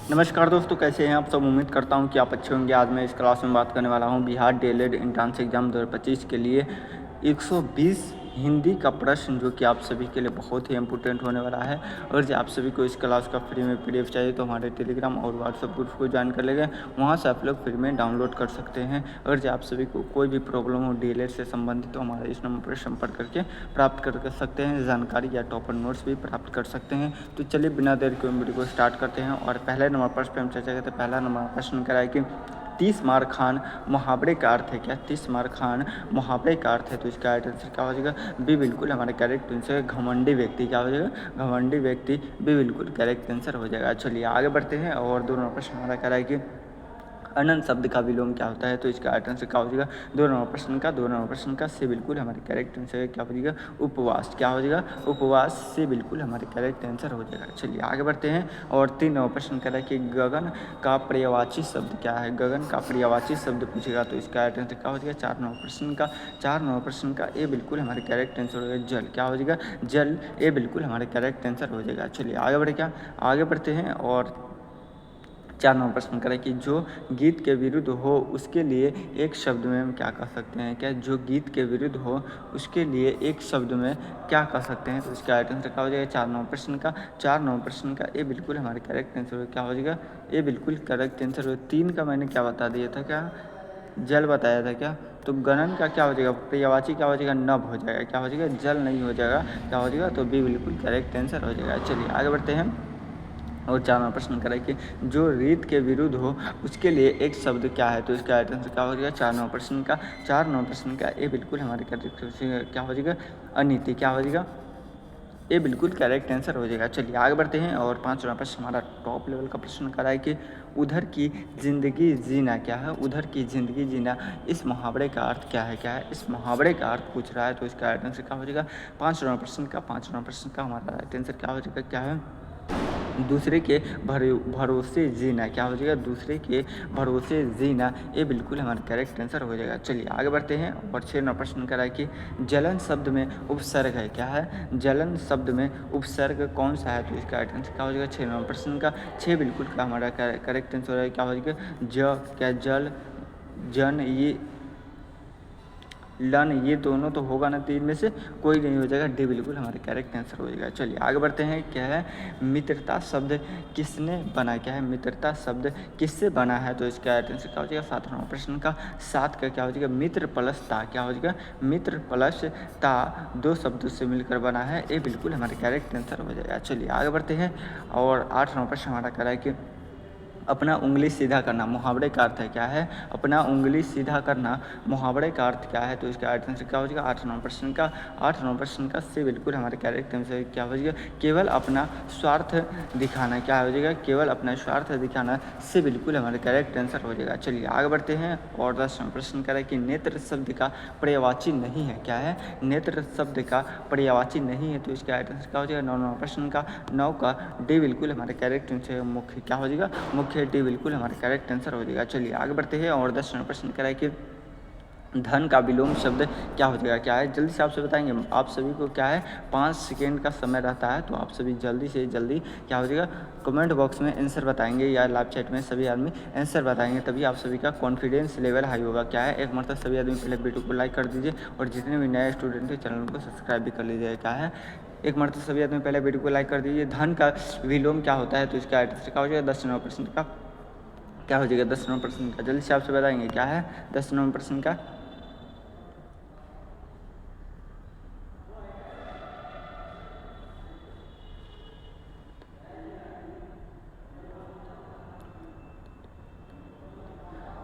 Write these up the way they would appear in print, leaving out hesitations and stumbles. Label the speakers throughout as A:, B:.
A: नमस्कार दोस्तों, कैसे हैं आप सब। उम्मीद करता हूं कि आप अच्छे होंगे। आज मैं इस क्लास में बात करने वाला हूं बिहार डीएलएड एंट्रेंस एग्जाम 2025 के लिए 120 हिंदी का प्रश्न, जो कि आप सभी के लिए बहुत ही इम्पोर्टेंट होने वाला है। और जो आप सभी को इस क्लास का फ्री में पीडीएफ चाहिए तो हमारे टेलीग्राम और व्हाट्सएप ग्रुप को ज्वाइन कर लेंगे, वहाँ से आप लोग फ्री में डाउनलोड कर सकते हैं। और जो आप सभी को कोई भी प्रॉब्लम हो डीएलएड से संबंधित तो हमारे इस नंबर पर संपर्क करके प्राप्त कर सकते हैं। जानकारी या टॉपर नोट्स भी प्राप्त कर सकते हैं। तो चलिए बिना देर के वीडियो को स्टार्ट करते हैं। और पहले नंबर पर हम चर्चा करते हैं। पहला नंबर प्रश्न कराए कि 30 मार खान मुहावरे का अर्थ है क्या। 30 मार खान मुहावरे का अर्थ है तो इसका राइट आंसर क्या हो जाएगा, बी बिल्कुल हमारे करेक्ट आंसर। घमंडी व्यक्ति क्या हो जाएगा, घमंडी व्यक्ति, बी बिल्कुल करेक्ट आंसर हो जाएगा। चलिए आगे बढ़ते हैं। और दोनों प्रश्न हमारा कह रहा है कि अनंत शब्द का विलोम क्या होता है तो इसका राइट आंसर क्या हो जाएगा, दो नंबर प्रश्न का से बिल्कुल हमारे करेक्ट आंसर क्या हो जाएगा, उपवास। क्या हो जाएगा, उपवास, से बिल्कुल हमारे करेक्ट आंसर हो जाएगा। चलिए आगे बढ़ते हैं। और 3 नंबर प्रश्न कह रहा है कि गगन का पर्यायवाची शब्द क्या है। गगन का पर्यायवाची शब्द पूछेगा तो इसका राइट आंसर क्या हो जाएगा, 4 नंबर प्रश्न का ए बिल्कुल हमारे करेक्ट आंसर हो जाएगा, जल। क्या हो जाएगा, जल, ए बिल्कुल हमारे करेक्ट आंसर हो जाएगा। चलिए आगे बढ़ते हैं। और 4 नंबर प्रश्न करें कि जो गीत के विरुद्ध हो उसके लिए एक शब्द में हम क्या कह सकते हैं। क्या जो गीत के विरुद्ध हो उसके लिए एक शब्द में क्या कह सकते हैं तो इसका राइट आंसर क्या हो जाएगा, 4 नंबर प्रश्न का ए बिल्कुल हमारे करेक्ट आंसर क्या हो जाएगा, ए बिल्कुल करेक्ट आंसर हो। 3 का मैंने क्या बता दिया था, क्या जल बताया था क्या। तो गणन का क्या हो जाएगा, पर्यायवाची क्या हो जाएगा, नभ हो जाएगा। क्या हो जाएगा, जल नहीं हो जाएगा, क्या हो जाएगा, तो बी बिल्कुल करेक्ट आंसर हो जाएगा। चलिए आगे बढ़ते हैं। और 4 नंबर प्रश्न करें कि जो रीत के विरुद्ध हो उसके लिए एक शब्द क्या है तो इसका राइट आंसर क्या हो जाएगा, 4 नंबर प्रश्न का ए बिल्कुल हमारे क्या हो जाएगा, अनीति। क्या हो जाएगा, ये बिल्कुल करेक्ट आंसर हो जाएगा। चलिए आगे बढ़ते हैं। और 5 नंबर प्रश्न हमारा टॉप लेवल का प्रश्न करा है कि उधर की ज़िंदगी जीना क्या है। उधर की ज़िंदगी जीना, इस मुहावरे का अर्थ क्या है। क्या है, इस मुहावरे का अर्थ पूछ रहा है तो इसका राइट आंसर क्या हो जाएगा, 5 नंबर प्रश्न का हमारा राइट आंसर क्या हो जाएगा, क्या है, दूसरे के भरोसे जीना। क्या हो जाएगा, दूसरे के भरोसे जीना, ये बिल्कुल हमारा करेक्ट आंसर हो जाएगा। चलिए आगे बढ़ते हैं। और 6 नंबर प्रश्न करा है कि जलन शब्द में उपसर्ग है। क्या है, जलन शब्द में उपसर्ग कौन सा है तो इसका राइट आंसर क्या हो जाएगा, 6 नंबर प्रश्न का 6 बिल्कुल का हमारा करेक्ट आंसर हो जाएगा। क्या हो जाएगा, क्या जल, जन, ये लन, ये दोनों तो होगा ना, 3 में से कोई नहीं हो जाएगा, डी बिल्कुल हमारे करेक्ट आंसर हो जाएगा। चलिए आगे बढ़ते हैं। क्या है, मित्रता शब्द किसने बना। क्या है, मित्रता शब्द किससे बना है तो इसका राइट आंसर क्या हो जाएगा, 7 नंबर प्रश्न का 7 का क्या हो जाएगा, मित्र प्लस ता। क्या हो जाएगा, मित्र प्लस ता, 2 शब्दों से मिलकर बना है, ये बिल्कुल हमारे करेक्ट आंसर हो जाएगा। चलिए आगे बढ़ते हैं। और 8 नंबर प्रश्न हमारा कह रहा है कि अपना उंगली सीधा करना मुहावरे का अर्थ है। क्या है, अपना उंगली सीधा करना मुहावरे का अर्थ क्या है तो इसका राइट आंसर क्या हो जाएगा, 8 नंबर प्रश्न का से बिल्कुल हमारे करेक्ट आंसर क्या हो जाएगा, केवल अपना स्वार्थ दिखाना। क्या हो जाएगा, केवल अपना स्वार्थ दिखाना, से बिल्कुल हमारे करेक्ट आंसर हो जाएगा। चलिए आगे बढ़ते हैं। और 10 नंबर प्रश्न करें कि नेत्र शब्द का पर्यायवाची नहीं है। क्या है, नेत्र शब्द का पर्यायवाची नहीं है तो इसका राइट आंसर क्या हो जाएगा, 9 नंबर प्रश्न का 9 का डी बिल्कुल हमारे करेक्ट आंसर मुख्य। क्या हो जाएगा, मुख्य, डी बिल्कुल हमारा करेक्ट आंसर हो जाएगा। चलिए आगे बढ़ते हैं। और 10 नंबर प्रश्न कराए कि धन का विलोम शब्द क्या हो जाएगा। क्या है, जल्दी से आपसे बताएंगे। आप सभी को क्या है, 5 सेकेंड का समय रहता है तो आप सभी जल्दी से जल्दी क्या हो जाएगा, कमेंट बॉक्स में आंसर बताएंगे या लाइव चैट में सभी आदमी आंसर बताएंगे, तभी आप सभी का कॉन्फिडेंस लेवल हाई होगा। क्या है, एक मरतब सभी आदमी पहले वीडियो को लाइक कर दीजिए और जितने भी नए स्टूडेंट हैं चैनल को सब्सक्राइब भी कर लीजिए। क्या है, एक मरतब सभी आदमी पहले वीडियो को लाइक कर दीजिए। धन का विलोम क्या होता है तो इसका आंसर क्या हो जाएगा, 10 नंबर प्रश्न का क्या हो जाएगा, 10 नंबर प्रश्न का जल्दी से आपसे बताएंगे। क्या है, 10 नंबर प्रश्न का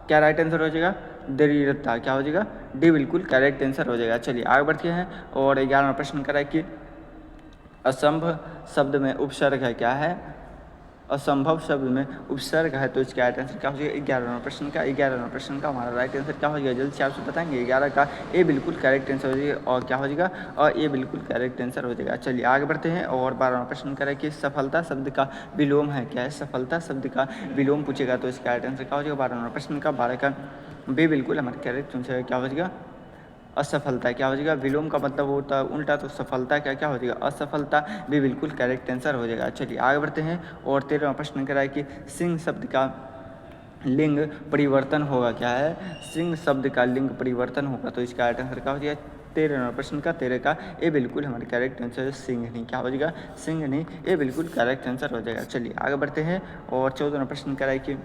A: क्या राइट आंसर हो जाएगा, दरिद्रता। क्या हो जाएगा, डी बिल्कुल करेक्ट आंसर हो जाएगा। चलिए आगे बढ़ते हैं। और 11वां प्रश्न करा कि असंभव शब्द में उपसर्ग है। क्या है, असंभव शब्द में उपसर्ग है तो इसका राइट आंसर क्या हो जाएगा, 11वां प्रश्न का हमारा राइट आंसर क्या हो जाएगा, जल्द से आपसे बताएंगे। 11 का ए बिल्कुल करेक्ट आंसर हो जाएगा। और क्या हो जाएगा, और ये बिल्कुल करेक्ट आंसर हो जाएगा। चलिए आगे बढ़ते हैं। और 12वां प्रश्न करें कि सफलता शब्द का विलोम है। क्या है, सफलता शब्द का विलोम पूछेगा तो इसका राइट आंसर क्या हो जाएगा, 12वां प्रश्न का 12 का बी बिल्कुल हमारे करेक्ट आंसर क्या हो जाएगा, असफलता क्या हो जाएगा, विलोम का मतलब होता है उल्टा, तो सफलता क्या क्या हो जाएगा, असफलता भी बिल्कुल करेक्ट आंसर हो जाएगा। चलिए आगे बढ़ते हैं और 13वां प्रश्न करा है कि सिंह शब्द का लिंग परिवर्तन होगा, क्या है, सिंह शब्द का लिंग परिवर्तन होगा, तो इसका राइट आंसर क्या हो जाएगा 13वां प्रश्न का 13 का ए बिल्कुल हमारे करेक्ट आंसर है सिंह नहीं, क्या हो जाएगा, सिंह नहीं, ये बिल्कुल करेक्ट आंसर हो जाएगा। चलिए आगे बढ़ते हैं और 14वां प्रश्न करा है कि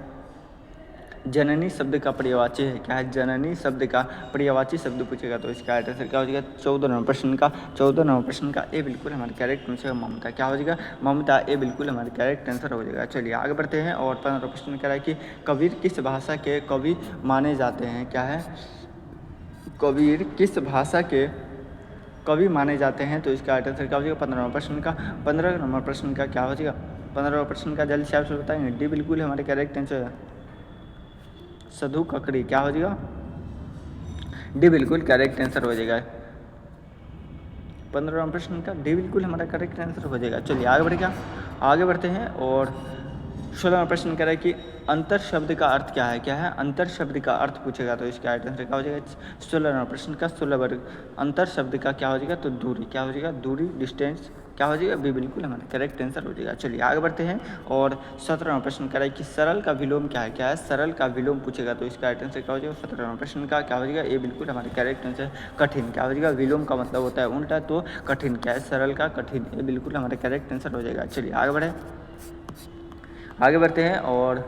A: जननी शब्द का पर्यायवाची है, क्या है, जननी शब्द का पर्यायवाची शब्द पूछेगा, तो इसका राइट आंसर क्या हो जाएगा 14वां प्रश्न का ए बिल्कुल हमारे करेक्ट आंसर ममता, क्या हो जाएगा, ममता, ए बिल्कुल हमारे करेक्ट आंसर हो जाएगा। चलिए आगे बढ़ते हैं और 15वां प्रश्न कह रहा है कि कबीर किस भाषा के कवि माने जाते हैं, क्या है, कबीर किस भाषा के कवि माने जाते हैं, तो इसका राइट आंसर क्या हो जाएगा 15वां प्रश्न का। 15वां प्रश्न का क्या हो जाएगा, 15वां प्रश्न का जल्दी से आप बताएंगे, डी बिल्कुल हमारे करेक्ट आंसर है सधु ककड़ी, क्या हो जाएगा, डी बिल्कुल करेक्ट आंसर हो जाएगा। 15वां प्रश्न का डी बिल्कुल हमारा करेक्ट आंसर हो जाएगा। चलिए आगे बढ़ते हैं और 16वां प्रश्न कह रहा है कि अंतर शब्द का अर्थ क्या है, क्या है, अंतर शब्द का अर्थ पूछेगा, तो इसका राइट आंसर क्या हो जाएगा 16वां प्रश्न का 16 वर्ग, अंतर शब्द का क्या हो जाएगा, तो दूरी, क्या हो जाएगा, दूरी, डिस्टेंस, क्या हो जाएगा, बी बिल्कुल हमारा करेक्ट आंसर हो जाएगा। चलिए आगे बढ़ते हैं और 17वां प्रश्न कह रहा है कि सरल का विलोम क्या है, क्या है, सरल का विलोम पूछेगा, तो इसका राइट आंसर क्या हो जाएगा 17वां प्रश्न का क्या हो जाएगा, ये बिल्कुल हमारे करेक्ट आंसर कठिन, क्या हो जाएगा, विलोम का मतलब होता है उल्टा, तो कठिन, क्या है, सरल का कठिन, ये बिल्कुल हमारे करेक्ट आंसर हो जाएगा। चलिए आगे बढ़ते हैं और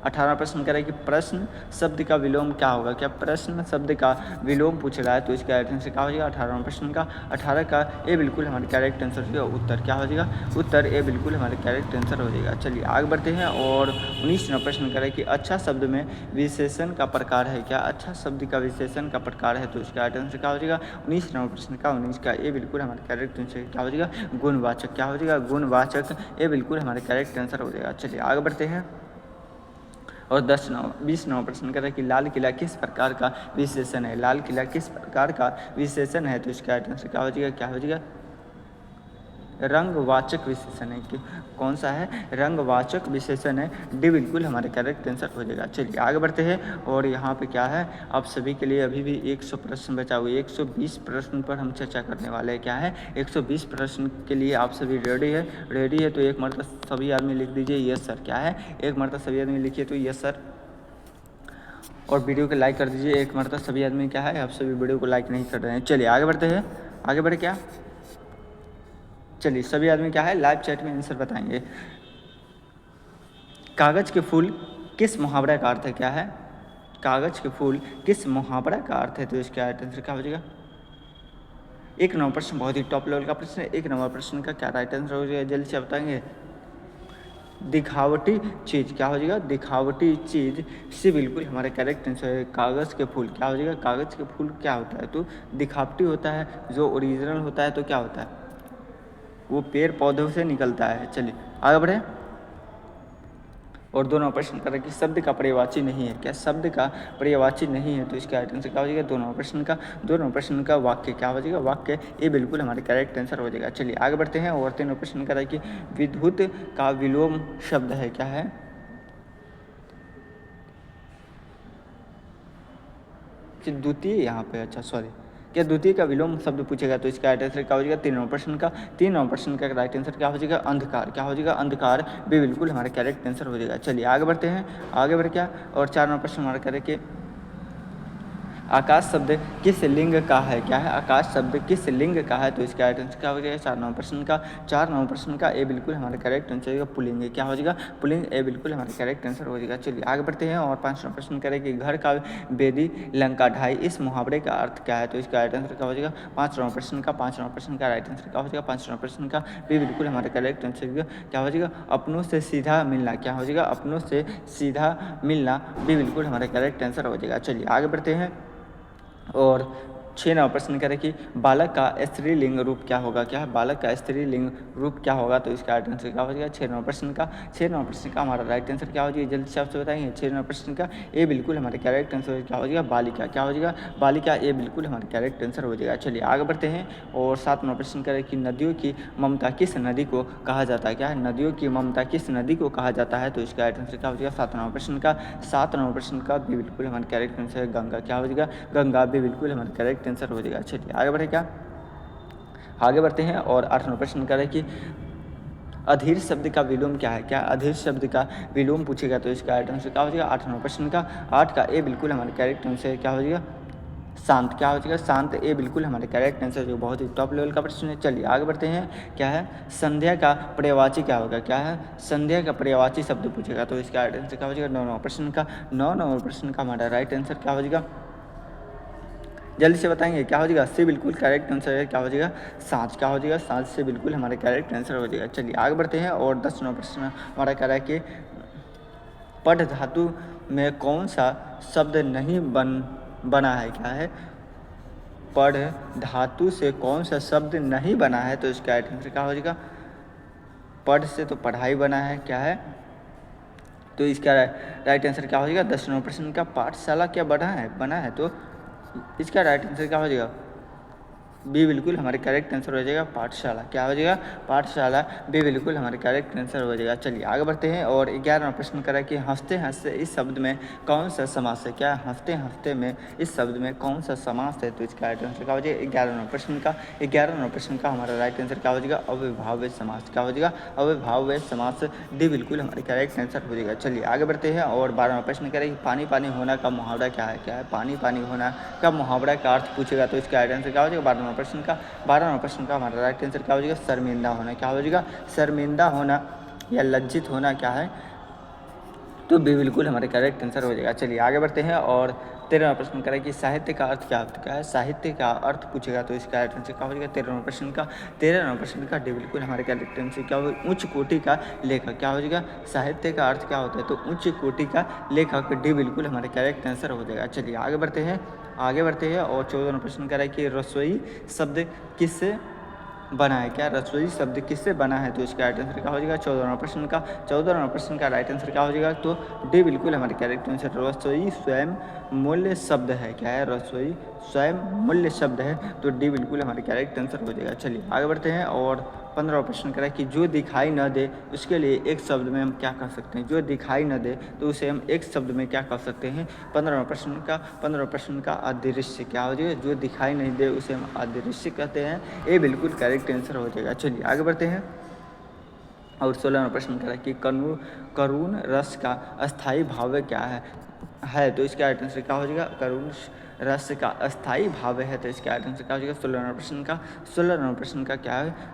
A: 18वां प्रश्न कह रहा है कि प्रश्न शब्द का विलोम क्या होगा, क्या प्रश्न शब्द का विलोम पूछ रहा है, तो इसका राइट आंसर क्या हो जाएगा 18वां प्रश्न का 18 का ए बिल्कुल हमारे करेक्ट आंसर हो जाएगा उत्तर, क्या हो जाएगा, उत्तर, ए बिल्कुल हमारे करेक्ट आंसर हो जाएगा। चलिए आगे बढ़ते हैं और 19वां प्रश्न कह रहा है कि अच्छा शब्द में विशेषण का प्रकार है, क्या अच्छा शब्द का विशेषण का प्रकार है, तो इसका राइट आंसर क्या हो जाएगा 19वां प्रश्न का 19 का ए बिल्कुल हमारे करेक्ट आंसर क्या हो जाएगा गुणवाचक, क्या हो जाएगा गुणवाचक, ए बिल्कुल हमारे करेक्ट आंसर हो जाएगा। चलिए आगे बढ़ते हैं और 20वां प्रश्न कर रहा है कि लाल किला किस प्रकार का विशेषण है, लाल किला किस प्रकार का विशेषण है, तो इसका राइट आंसर क्या हो जाएगा, क्या हो जाएगा रंगवाचक विशेषण है, कि कौन सा है, रंगवाचक विशेषण है, डी बिल्कुल हमारे करेक्ट आंसर हो जाएगा। चलिए आगे बढ़ते हैं और यहाँ पे क्या है, आप सभी के लिए अभी भी 100 प्रश्न बचा हुआ है, 120 प्रश्न पर हम चर्चा करने वाले हैं, क्या है 120 प्रश्न के लिए आप सभी रेडी है, तो एक मरतबा सभी आदमी लिख दीजिए यस सर, क्या है, एक मरतबा सभी आदमी लिखिए तो यस सर, और वीडियो को लाइक कर दीजिए, एक मरतबा सभी आदमी क्या है, आप सभी वीडियो को लाइक नहीं कर रहे हैं। चलिए आगे बढ़ते हैं, आगे बढ़े क्या, चलिए सभी आदमी क्या है लाइव चैट में आंसर बताएंगे। कागज के फूल किस मुहावरे का अर्थ है, क्या है, कागज के फूल किस मुहावरा का अर्थ है, तो इसका राइट आंसर क्या हो जाएगा, एक नंबर प्रश्न बहुत ही टॉप लेवल का प्रश्न है, एक नंबर प्रश्न का क्या राइट आंसर हो जाएगा जल्दी से बताएंगे, दिखावटी चीज़, क्या हो जाएगा दिखावटी चीज़, से बिल्कुल हमारे करेक्ट आंसर है कागज़ के फूल, क्या हो जाएगा कागज़ के फूल क्या होता है, तो दिखावटी होता है, जो ओरिजिनल होता है तो क्या होता है वो पेड़ पौधों से निकलता है। चलिए आगे बढ़े और दोनों प्रश्न कर रहे कि शब्द का पर्यायवाची नहीं है, क्या शब्द का पर्यायवाची नहीं है, तो इसका राइट आंसर क्या हो जाएगा दोनों प्रश्न का वाक्य, क्या हो जाएगा वाक्य, ये बिल्कुल हमारे करेक्ट आंसर हो जाएगा। चलिए आगे बढ़ते हैं और तीनों प्रश्न कर रहा है कि विद्युत का विलोम शब्द है, क्या है, कि द्वितीय यहाँ पे, अच्छा सॉरी, क्या द्वितीय का विलोम शब्द पूछेगा, तो इसका राइट आंसर क्या हो जाएगा तीनों प्रश्न का राइट आंसर क्या हो जाएगा अंधकार, क्या हो जाएगा अंधकार, भी बिल्कुल हमारा करेक्ट आंसर हो जाएगा। चलिए आगे बढ़ते हैं, आगे बढ़ क्या और 4वां प्रश्न हमारा करे कि आकाश शब्द किस लिंग का है, क्या है आकाश शब्द किस लिंग का है, तो इसका राइट आंसर क्या हो जाएगा 4 नंबर प्रश्न का ए बिल्कुल हमारा करेक्ट आंसर होगा पुलिंग, क्या हो जाएगा पुलिंग, ए बिल्कुल हमारा करेक्ट आंसर हो जाएगा। चलिए आगे बढ़ते हैं और 5वां प्रश्न करें कि घर का बेदी लंका ढाई, इस मुहावरे का अर्थ क्या है, तो इसका राइट आंसर क्या हो जाएगा 5वां प्रश्न का राइट आंसर क्या हो जाएगा 5वां प्रश्न का भी बिल्कुल हमारा करेक्ट आंसर क्या हो जाएगा अपनों से सीधा मिलना, क्या हो जाएगा अपनों से सीधा मिलना, भी बिल्कुल हमारा करेक्ट आंसर हो जाएगा। चलिए आगे बढ़ते हैं और 6वां प्रश्न करें कि बालक का स्त्रीलिंग रूप क्या होगा, क्या है बालक का स्त्रीलिंग रूप क्या होगा, तो इसका राइट आंसर क्या हो जाएगा 6वां प्रश्न का हमारा राइट आंसर क्या हो जाएगा जल्दी से आपसे बताएंगे। 6वां प्रश्न का ए बिल्कुल हमारे करेक्ट आंसर क्या हो जाएगा बालिका, क्या हो जाएगा बालिका, ए बिल्कुल हमारे करेक्ट आंसर हो जाएगा। चलिए आगे बढ़ते हैं और 7वां प्रश्न करें कि नदियों की ममता किस नदी को कहा जाता है, क्या है नदियों की ममता किस नदी को कहा जाता है, तो इसका राइट आंसर क्या हो जाएगा 7वां प्रश्न का भी बिल्कुल हमारे करेक्ट आंसर है गंगा, क्या हो जाएगा गंगा, भी बिल्कुल हमारे करेक्ट करेक्ट आंसर हो जाएगा। चलिए आगे बढ़े क्या, आगे बढ़ते हैं और 8 नंबर प्रश्न करें कि अधीर शब्द का विलोम क्या है। क्या अधीर शब्द का विलोम पूछेगा तो इसका राइट आंसर क्या हो जाएगा 8 नंबर प्रश्न का 8 का ए बिल्कुल हमारे करेक्ट आंसर क्या हो जाएगा शांत। क्या हो जाएगा शांत, ए बिल्कुल हमारे करेक्ट आंसर जो बहुत ही टॉप लेवल का प्रश्न है। चलिए आगे बढ़ते हैं, क्या है संध्या का पर्यायवाची क्या होगा। क्या है संध्या का पर्यायवाची शब्द पूछेगा तो इसका राइट आंसर क्या हो जाएगा 9 नंबर प्रश्न का 9 नंबर प्रश्न का हमारा राइट आंसर क्या हो जाएगा, जल्दी से बताएंगे क्या हो जाएगा, सी बिल्कुल करेक्ट आंसर है क्या हो जाएगा सांझ। क्या हो जाएगा सांझ से बिल्कुल हमारे करेक्ट आंसर हो जाएगा। चलिए आगे बढ़ते हैं और 10 नंबर प्रश्न हमारा कह रहा है कि पढ़ धातु में कौन सा शब्द नहीं बना है। क्या है पढ़ धातु से कौन सा शब्द नहीं बना है तो इसका राइट आंसर क्या हो जाएगा, पढ़ से तो पढ़ाई बना है। क्या है तो इसका राइट आंसर क्या हो जाएगा 10 नंबर प्रश्न का पाठशाला क्या बना है तो इसका राइट आंसर क्या हो जाएगा बी बिल्कुल हमारे करेक्ट आंसर हो जाएगा पाठशाला। क्या हो जाएगा पाठशाला, बी बिल्कुल हमारे करेक्ट आंसर हो जाएगा। चलिए आगे बढ़ते हैं और 11वां प्रश्न करा कि हंसते हंसते इस शब्द में कौन सा समास है। क्या हंसते हंसते में इस शब्द में कौन सा समास है तो इसका राइट आंसर क्या हो जाएगा 11वां प्रश्न का 11वां प्रश्न का हमारा राइट आंसर क्या हो जाएगा अविभाव्य समास। क्या हो जाएगा अविभाव्य समास, डी बिल्कुल हमारे करेक्ट आंसर हो जाएगा। चलिए आगे बढ़ते हैं और 12वां प्रश्न करें कि पानी पानी होना का मुहावरा क्या है। क्या है पानी पानी होना का मुहावरा का अर्थ पूछेगा तो इसका राइट आंसर क्या हो जाएगा 12वां प्रश्न का हमारा राइट आंसर क्या हो जाएगा शर्मिंदा होना। क्या हो जाएगा शर्मिंदा होना या लज्जित होना क्या है तो बी बिल्कुल हमारे करेक्ट आंसर हो जाएगा। चलिए आगे बढ़ते हैं और 13वां प्रश्न करें कि साहित्य का अर्थ क्या है साहित्य का अर्थ पूछेगा तो इसका राइट आंसर क्या हो जाएगा 13वां प्रश्न का डी बिल्कुल हमारे करेक्ट आंसर क्या होगा उच्च कोटि का लेखक। क्या हो जाएगा साहित्य का अर्थ क्या होता है तो उच्च कोटि का लेखक, डी बिल्कुल हमारे करेक्ट आंसर हो जाएगा। चलिए आगे बढ़ते हैं और 14वां प्रश्न करें कि रसोई शब्द किससे बना है। क्या रसोई शब्द किससे बना है तो इसका राइट आंसर क्या हो जाएगा 14वां प्रश्न का राइट आंसर क्या हो जाएगा तो डी बिल्कुल हमारे करेक्ट आंसर रसोई स्वयं मूल्य शब्द है। क्या है रसोई स्वयं मूल्य शब्द है तो डी बिल्कुल हमारे करेक्ट आंसर हो जाएगा। चलिए आगे बढ़ते हैं और 15वां प्रश्न करें कि जो दिखाई न दे उसके लिए एक शब्द में हम क्या कर सकते हैं। जो दिखाई न दे तो उसे हम एक शब्द में क्या कर सकते हैं 15वां प्रश्न का अदृश्य। क्या हो जाएगा जो दिखाई नहीं दे उसे हम अदृश्य कहते हैं, ये बिल्कुल करेक्ट आंसर हो जाएगा। चलिए आगे बढ़ते हैं और 16वां प्रश्न करें कि करुण रस का अस्थाई भाव क्या है तो इसका राइट आंसर क्या हो जाएगा करुण रस का अस्थाई भाव है तो इसका राइट आंसर क्या हो जाएगा 16वां प्रश्न का क्या है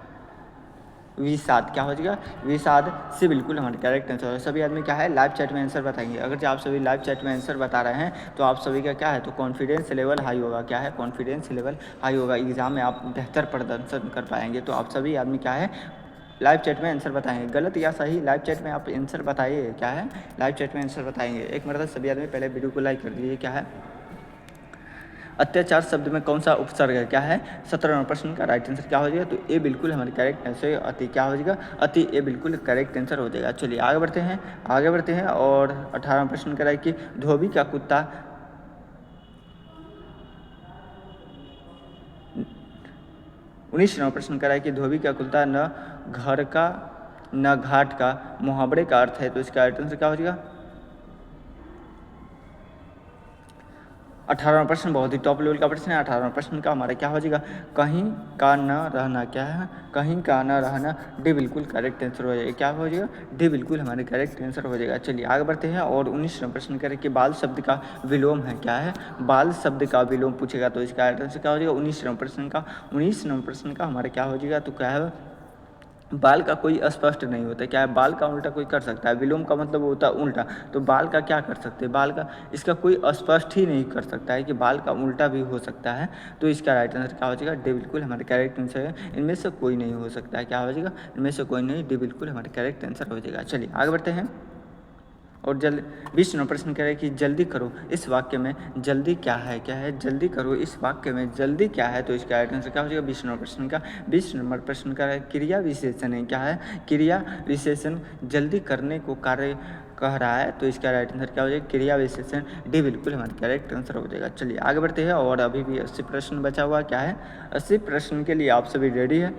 A: विषाद। क्या हो जाएगा विषाद से बिल्कुल हमारे करेक्ट आंसर है। सभी आदमी क्या है लाइव चैट में आंसर बताएंगे। अगर जो आप सभी लाइव चैट में आंसर बता रहे हैं तो आप सभी का क्या है तो कॉन्फिडेंस लेवल हाई होगा। क्या है कॉन्फिडेंस लेवल हाई होगा, एग्जाम में आप बेहतर प्रदर्शन कर पाएंगे। तो आप सभी आदमी क्या है लाइव चैट में आंसर बताएंगे, गलत या सही लाइव चैट में आप आंसर बताइए। क्या है लाइव चैट में आंसर बताएंगे। एक मतलब सभी आदमी पहले वीडियो को लाइक कर दीजिए। क्या है अत्याचार शब्द में कौन सा उपसर्ग है। क्या है 17वां प्रश्न का राइट आंसर क्या हो जाएगा तो ए बिल्कुल हमारे करेक्ट आंसर अति। क्या हो जाएगा अति, ए बिल्कुल करेक्ट आंसर हो जाएगा। चलिए आगे बढ़ते हैं और 18वां प्रश्न का है कि धोबी का कुत्ता 19वां प्रश्न करा है कि धोबी का कुत्ता न घर का न घाट का मुहावरे का अर्थ है तो इसका राइट आंसर क्या हो जाएगा 18वां प्रश्न बहुत ही टॉप लेवल का प्रश्न है। 18वां प्रश्न का हमारा क्या हो जाएगा कहीं का न रहना। क्या है कहीं का न रहना, डी बिल्कुल करेक्ट आंसर हो जाएगा। क्या हो जाएगा डी बिल्कुल हमारे करेक्ट आंसर हो जाएगा। चलिए आगे बढ़ते हैं और 19वां प्रश्न करें कि बाल शब्द का विलोम है। क्या है बाल शब्द का विलोम पूछेगा तो इसका आंसर क्या हो जाएगा 19वां प्रश्न का हमारा क्या हो जाएगा तो क्या है बाल का कोई स्पष्ट नहीं होता। क्या है बाल का उल्टा कोई कर सकता है, विलोम का मतलब होता है उल्टा, तो बाल का क्या कर सकते हैं बाल का इसका कोई स्पष्ट ही नहीं कर सकता है कि बाल का उल्टा भी हो सकता है तो इसका राइट आंसर क्या हो जाएगा डी बिल्कुल हमारे करेक्ट आंसर है। इनमें से कोई नहीं हो सकता है। क्या हो जाएगा इनमें से कोई नहीं, डी बिल्कुल हमारे करेक्ट आंसर हो जाएगा। चलिए आगे बढ़ते हैं और 20वां प्रश्न कह रहे हैं कि जल्दी करो इस वाक्य में जल्दी क्या है। क्या है जल्दी करो इस वाक्य में जल्दी क्या है तो इसका राइट आंसर क्या हो जाएगा 20 नंबर प्रश्न का क्रिया विशेषण है। क्या है क्रिया विशेषण जल्दी करने को कार्य कह रहा है तो इसका राइट आंसर क्या हो जाएगा क्रिया विशेषण, डी बिल्कुल हमारा करेक्ट आंसर हो जाएगा। चलिए आगे बढ़ते हैं और अभी भी 80 प्रश्न बचा हुआ। क्या है 80 प्रश्न के लिए आप सभी रेडी है।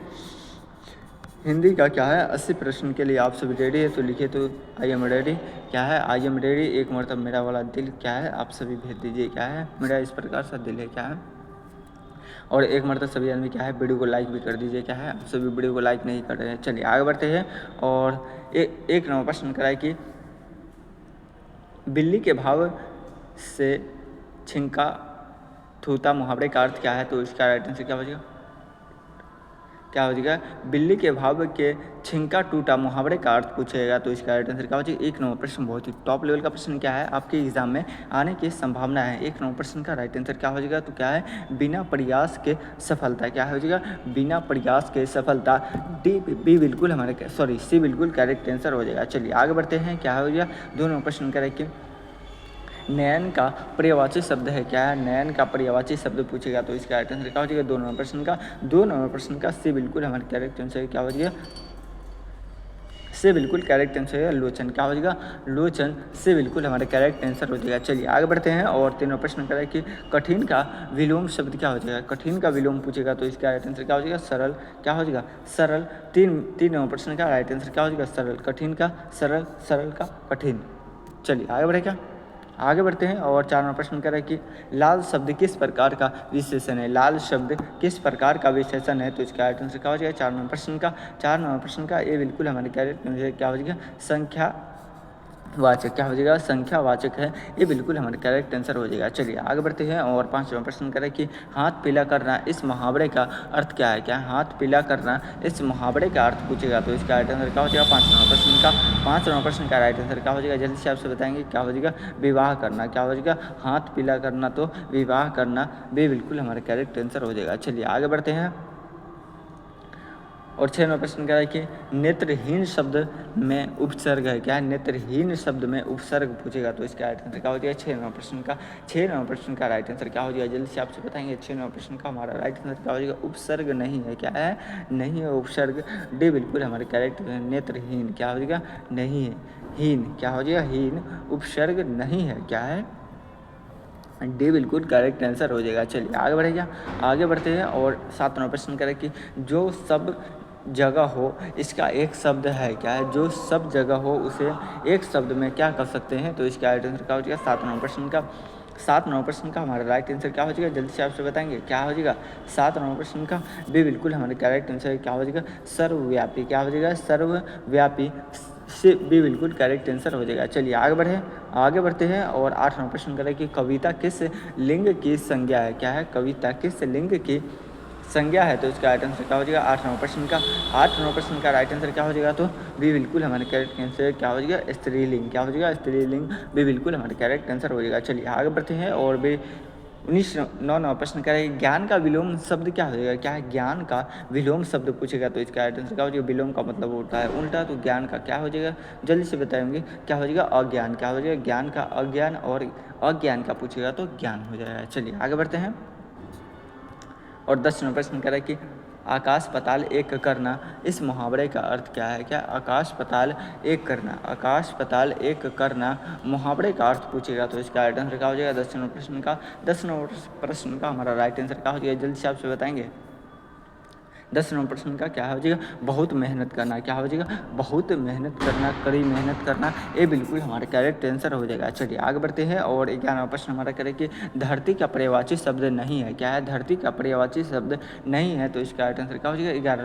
A: हिंदी का क्या है 80 प्रश्न के लिए आप सभी रेडी है तो लिखिए तो आई एम रेडी। क्या है आई एम रेडी, एक मतलब मेरा वाला दिल क्या है आप सभी भेज दीजिए। क्या है मेरा इस प्रकार सा दिल है। क्या है और एक मरतबा सभी आदमी क्या है वीडियो को लाइक भी कर दीजिए। क्या है आप सभी वीडियो को लाइक नहीं कर रहे हैं। चलिए आगे बढ़ते हैं और एक नंबर प्रश्न कराए कि बिल्ली के भाव से छिंका थूता मुहावरे का अर्थ क्या है, तो इसका राइट आंसर क्या हो जाएगा, क्या हो जाएगा, बिल्ली के भाव के छिंका टूटा मुहावरे का अर्थ पूछेगा, तो इसका राइट आंसर क्या हो जाएगा। एक नंबर प्रश्न बहुत ही टॉप लेवल का प्रश्न क्या है आपके एग्जाम में आने की संभावना है। एक नंबर प्रश्न का राइट आंसर क्या हो जाएगा, तो क्या है बिना प्रयास के सफलता, क्या हो जाएगा बिना प्रयास के सफलता। डी बी बिल्कुल हमारे सॉरी सी बिल्कुल करेक्ट आंसर हो जाएगा। चलिए आगे बढ़ते हैं, क्या हो जाएगा, दो नंबर प्रश्न करें नयन का पर्यायवाची शब्द है, क्या है नयन का पर्यायवाची शब्द पूछेगा, तो इसका राइट आंसर क्या हो जाएगा, दो नंबर प्रश्न का सी बिल्कुल हमारे करेक्ट आंसर क्या हो जाएगा, से बिल्कुल करेक्ट आंसर है लोचन, क्या हो जाएगा लोचन, से बिल्कुल हमारा करेक्ट आंसर हो जाएगा। चलिए आगे बढ़ते हैं और तीनों प्रश्न करें कि कठिन का विलोम शब्द क्या हो जाएगा, कठिन का विलोम पूछेगा, तो इसका राइट आंसर क्या हो जाएगा सरल, क्या हो जाएगा सरल। तीन नंबर प्रश्न का राइट आंसर क्या हो जाएगा सरल, कठिन का सरल, सरल का कठिन। चलिए आगे बढ़ेगा, आगे बढ़ते हैं और चार नंबर प्रश्न करें कि लाल शब्द किस प्रकार का विशेषण है, लाल शब्द किस प्रकार का विशेषण है, तो इसका राइट आंसर क्या हो जाएगा चार नंबर प्रश्न का ये बिल्कुल हमारे क्या हो जाएगा संख्या वाचक, क्या हो जाएगा संख्यावाचक है, ये बिल्कुल हमारे करेक्ट आंसर हो जाएगा। चलिए आगे बढ़ते हैं और पांचवा प्रश्न करें कि हाथ पीला करना इस मुहावरे का अर्थ क्या है, क्या हाथ पीला करना इस मुहावरे का अर्थ पूछेगा, तो इसका राइट आंसर क्या हो जाएगा पाँच नंबर प्रश्न का राइट आंसर क्या हो जाएगा, जल्दी से आपसे बताएंगे क्या हो जाएगा विवाह करना, क्या हो जाएगा हाथ पीला करना, तो विवाह करना भी बिल्कुल हमारे करेक्ट आंसर हो जाएगा। चलिए आगे बढ़ते हैं और छः नंबर प्रश्न क्या है कि नेत्रहीन शब्द में उपसर्ग है, क्या है नेत्रहीन शब्द में उपसर्ग पूछेगा, तो इसका राइट आंसर क्या हो जाएगा छः नंबर प्रश्न का राइट आंसर क्या हो जाएगा, जल्दी से आपसे बताएंगे छः नंबर प्रश्न का हमारा राइट आंसर क्या हो जाएगा उपसर्ग नहीं है, क्या है नहीं है उपसर्ग, डी बिल्कुल हमारे करेक्ट है नेत्रहीन, क्या हो जाएगा नहीं है हीन, क्या हो जाएगा हीन, उपसर्ग नहीं है, क्या है डी बिल्कुल करेक्ट आंसर हो जाएगा। चलिए आगे बढ़ते हैं और सात नंबर प्रश्न करें कि जो सब जगह हो इसका एक शब्द है, क्या है जो सब जगह हो उसे एक शब्द में क्या कर सकते हैं, तो इसका राइट आंसर क्या हो जाएगा सात नंबर प्रश्न का हमारा राइट आंसर क्या हो जाएगा, जल्दी से आपसे बताएंगे क्या हो जाएगा सात नंबर प्रश्न का भी बिल्कुल हमारे करेक्ट आंसर क्या हो जाएगा सर्वव्यापी, क्या हो जाएगा सर्वव्यापी, से भी बिल्कुल करेक्ट आंसर हो जाएगा। चलिए आगे बढ़ते हैं और आठ नंबर प्रश्न करें कि कविता किस लिंग की संज्ञा है, क्या है कविता किस लिंग की संज्ञा है, तो इसका राइट आंसर क्या हो जाएगा आठ नंबर प्रश्न का राइट आंसर क्या हो जाएगा, तो भी बिल्कुल हमारे करेक्ट आंसर क्या हो जाएगा स्त्रीलिंग, क्या हो जाएगा स्त्रीलिंग भी बिल्कुल हमारे करेक्ट आंसर हो जाएगा। चलिए आगे बढ़ते हैं और भी 9 प्रश्न करें ज्ञान का विलोम शब्द क्या हो जाएगा, क्या है ज्ञान का विलोम शब्द पूछेगा, तो इसका राइट आंसर क्या हो जाएगा विलोम का मतलब होता है उल्टा, तो ज्ञान का क्या हो जाएगा जल्दी से बताएंगे क्या हो जाएगा अज्ञान, क्या हो जाएगा ज्ञान का अज्ञान, और अज्ञान का पूछेगा तो ज्ञान हो जाएगा। चलिए आगे बढ़ते हैं और 10 नंबर प्रश्न करें कि आकाश पाताल एक करना इस मुहावरे का अर्थ क्या है, क्या आकाश पाताल एक करना मुहावरे का अर्थ पूछेगा, तो इसका राइट आंसर क्या हो जाएगा 10 नंबर प्रश्न का हमारा राइट आंसर क्या हो जाएगा जल्दी से आपसे बताएंगे 10 नंबर प्रश्न का क्या हो जाएगा बहुत मेहनत करना, क्या हो जाएगा बहुत मेहनत करना, कड़ी मेहनत करना, ये बिल्कुल हमारा करेक्ट आंसर हो जाएगा। चलिए आगे बढ़ते हैं और 11वां प्रश्न हमारा करें कि धरती का पर्यायवाची शब्द नहीं है, क्या है धरती का पर्यायवाची शब्द नहीं है, तो इसका राइट आंसर क्या हो जाएगा 11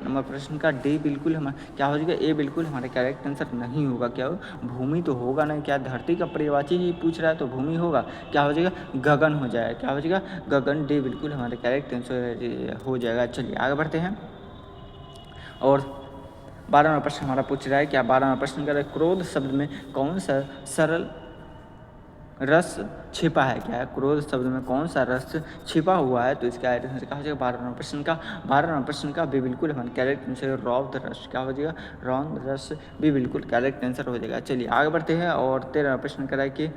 A: नंबर प्रश्न का डी बिल्कुल हमारा क्या हो जाएगा ए बिल्कुल हमारा करेक्ट आंसर नहीं होगा, क्या हो भूमि तो होगा नहीं, क्या धरती का पर्यायवाची ही पूछ रहा है तो भूमि होगा, क्या हो जाएगा गगन हो जाएगा, क्या हो जाएगा गगन, डी बिल्कुल हमारे करेक्ट आंसर हो जाएगा। चलिए आगे बढ़ते हैं और 12वां प्रश्न हमारा पूछ रहा है क्या 12वां प्रश्न कर क्रोध शब्द में कौन सा सरल रस छिपा है, क्या है क्रोध शब्द में कौन सा रस छिपा हुआ है, तो इसका राइट आंसर क्या हो जाएगा 12वां प्रश्न का भी बिल्कुल हमारे करेक्ट आंसर रौद्र रस, क्या हो जाएगा रौद्र रस भी बिल्कुल करेक्ट आंसर हो जाएगा। चलिए आगे बढ़ते हैं और 13वां प्रश्न करा कि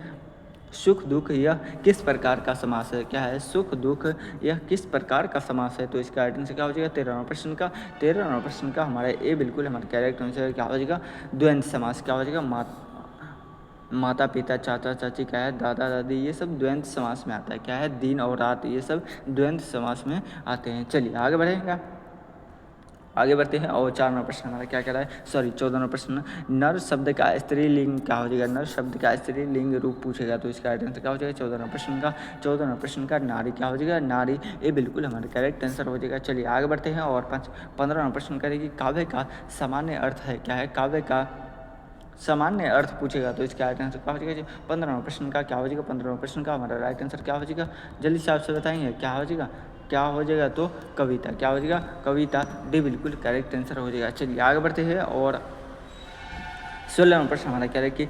A: सुख दुख यह किस प्रकार का समास है, क्या है सुख दुख यह किस प्रकार का समास है, तो इसका राइट आंसर क्या हो जाएगा 13वां प्रश्न का हमारा ए बिल्कुल हमारे करेक्ट आंसर क्या हो जाएगा द्वंद्व समास, क्या हो जाएगा माता पिता चाचा चाची क्या है दादा दादी ये सब द्वंद्व समास में आता है, क्या है दिन और रात ये सब द्वंद्व समास में आते हैं। चलिए आगे बढ़ेगा आगे बढ़ते हैं और 4 नंबर प्रश्न हमारा क्या कह रहा है, सॉरी 14 नंबर प्रश्न, नर शब्द का स्त्रीलिंग क्या हो जाएगा, नर शब्द का स्त्रीलिंग रूप पूछेगा तो इसका राइट आंसर क्या हो जाएगा 14 नंबर प्रश्न का। 14 नंबर प्रश्न का नारी क्या हो जाएगा, नारी, ये बिल्कुल हमारा करेक्ट आंसर हो जाएगा। चलिए आगे बढ़ते हैं और 15 नंबर प्रश्न करेगी, काव्य का सामान्य अर्थ है क्या है, काव्य का सामान्य अर्थ पूछेगा तो इसका राइट आंसर क्या हो जाएगा 15 नंबर प्रश्न का, क्या हो जाएगा 15 नंबर प्रश्न का हमारा राइट आंसर क्या हो जाएगा, जल्दी से आपसे बताएंगे क्या हो जाएगा, क्या हो जाएगा तो कविता, क्या हो जाएगा कविता, डी बिल्कुल करेक्ट आंसर हो जाएगा। चलिए आगे बढ़ते हैं और 16 नंबर प्रश्न हमारा क्या है कि